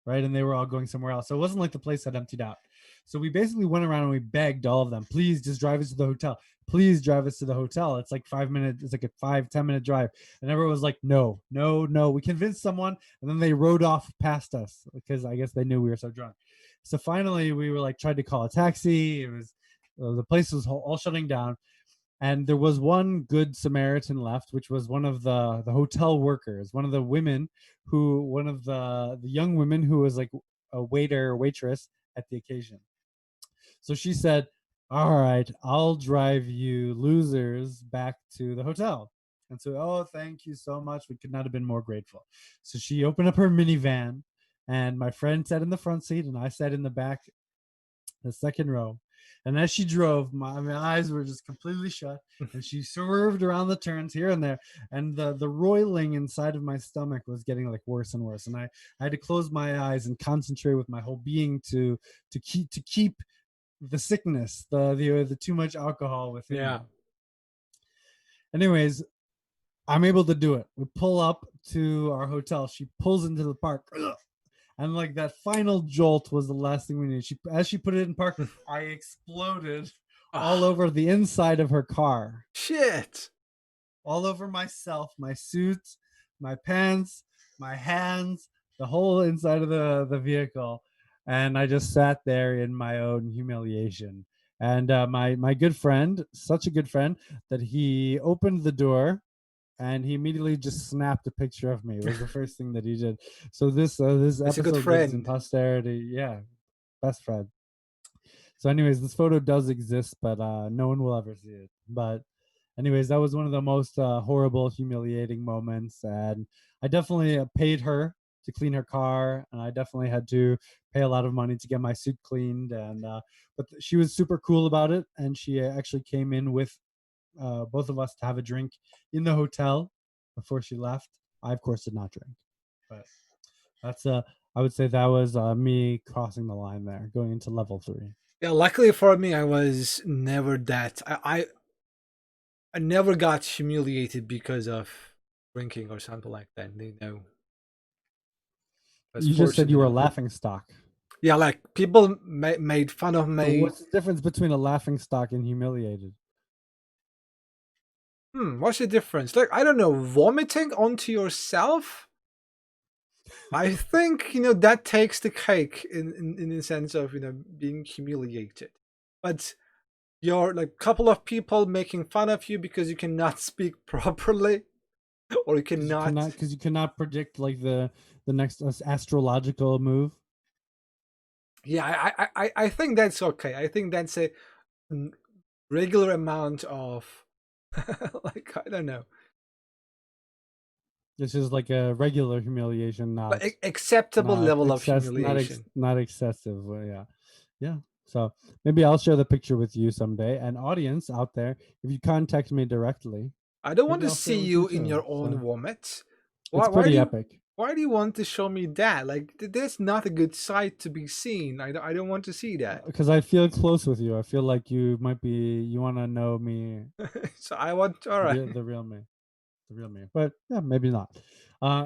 right? And they were all going somewhere else. So it wasn't like the place had emptied out. So we basically went around and we begged all of them, please just drive us to the hotel. Please drive us to the hotel. It's like 5 minutes, it's like a 5-10 minute drive. And everyone was like, no, no, no. We convinced someone, and then they rode off past us because I guess they knew we were so drunk. So finally we were like, tried to call a taxi. It was the place was all shutting down, and there was one good Samaritan left, which was one of the hotel workers, one of the women who, one of the young women who was like a waiter or waitress at the occasion. So she said, all right, I'll drive you losers back to the hotel. And so, oh, thank you so much. We could not have been more grateful. So she opened up her minivan, and my friend sat in the front seat and I sat in the back, the second row. And as she drove, my eyes were just completely shut, and she swerved around the turns here and there, and the roiling inside of my stomach was getting like worse and worse, and I had to close my eyes and concentrate with my whole being to keep the sickness, the too much alcohol within me. Yeah. Anyways, I'm able to do it. We pull up to our hotel. She pulls into the park. And like that final jolt was the last thing we needed. As she put it in park, I exploded all Ah, over the inside of her car, shit. all over myself, my suit, my pants, my hands, the whole inside of the vehicle. And I just sat there in my own humiliation. And my good friend, such a good friend, that he opened the door and he immediately just snapped a picture of me. It was the first thing that he did. So this That's a good episode lives in friend. posterity. Yeah, best friend. So, anyways, this photo does exist, but no one will ever see it. But Anyways, that was one of the most horrible, humiliating moments, and I definitely paid her to clean her car, and I definitely had to pay a lot of money to get my suit cleaned. And but she was super cool about it, and she actually came in with both of us to have a drink in the hotel before she left. I, of course, did not drink, but that's I would say that was me crossing the line there, going into level 3. Yeah, luckily for me, I was never that. I never got humiliated because of drinking or something like that. You know, I was You just said you were a fortunate. laughing stock. Yeah, like people made fun of So me. what's the difference between a laughing stock and humiliated? What's the difference? Like, I don't know, vomiting onto yourself? I think, that takes the cake in the sense of, being humiliated. But you're like a couple of people making fun of you because you cannot speak properly or you cannot. Because you cannot predict like the next astrological move. Yeah, I think that's okay. I think that's a regular amount of, like, I don't know, This is like a regular humiliation, but not acceptable level of humiliation. not excessive. Yeah, yeah. So maybe I'll share the picture with you someday. And audience out there, if you contact me directly, I don't want maybe to I'll share see it with you you in too. your own So vomit. it's Why do pretty you epic why do you want to show me that? Like that's not a good sight to be seen. I don't want to see that. because I feel close with you. I feel like you want to know me, So I want all right. the real me. The real me. But yeah, maybe not.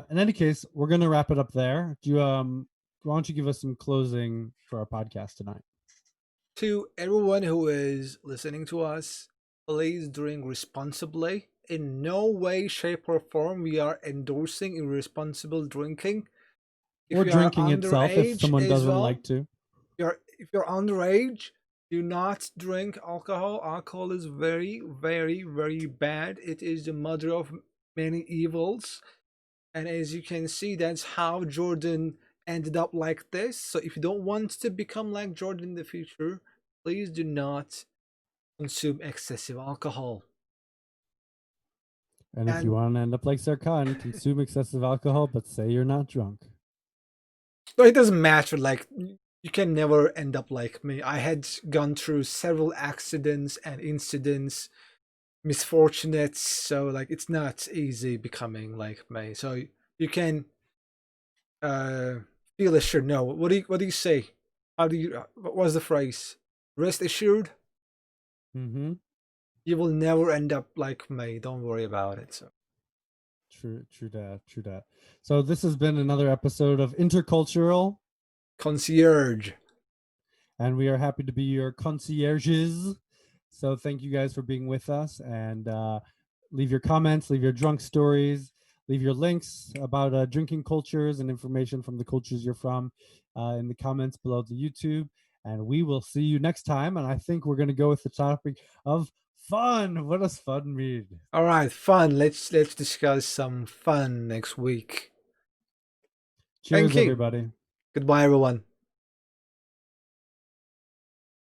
In any case, we're gonna wrap it up there. Do you why don't you give us some closing for our podcast tonight? To everyone who is listening to us, please drink responsibly. In no way, shape, or form we are endorsing irresponsible drinking. If Or you are drinking itself if underage someone as doesn't well, like to. if you're underage, do not drink alcohol. Alcohol is very, very, very bad. It is the mother of many evils. And as you can see, that's how Jordan ended up like this. So if you don't want to become like Jordan in the future, please do not consume excessive alcohol. And if you And want to end up like Serkan, consume excessive alcohol, but say you're not drunk. but it doesn't matter. Like you can never end up like me. I had gone through several accidents and incidents, misfortunates. So like it's not easy becoming like me. So you can uh feel assured. No, what do you say? How do you? What was the phrase? Rest assured. Mm-hmm. You will never end up like me. Don't worry about it. So True that, true that. So this has been another episode of Intercultural, concierge. and we are happy to be your concierges. So thank you guys for being with us, and leave your comments, leave your drunk stories, leave your links about drinking cultures and information from the cultures you're from in the comments below the YouTube. And we will see you next time. And I think we're going to go with the topic of fun. What does fun mean? All right, fun. Let's discuss some fun next week. Cheers, Thank you. everybody. Goodbye, everyone.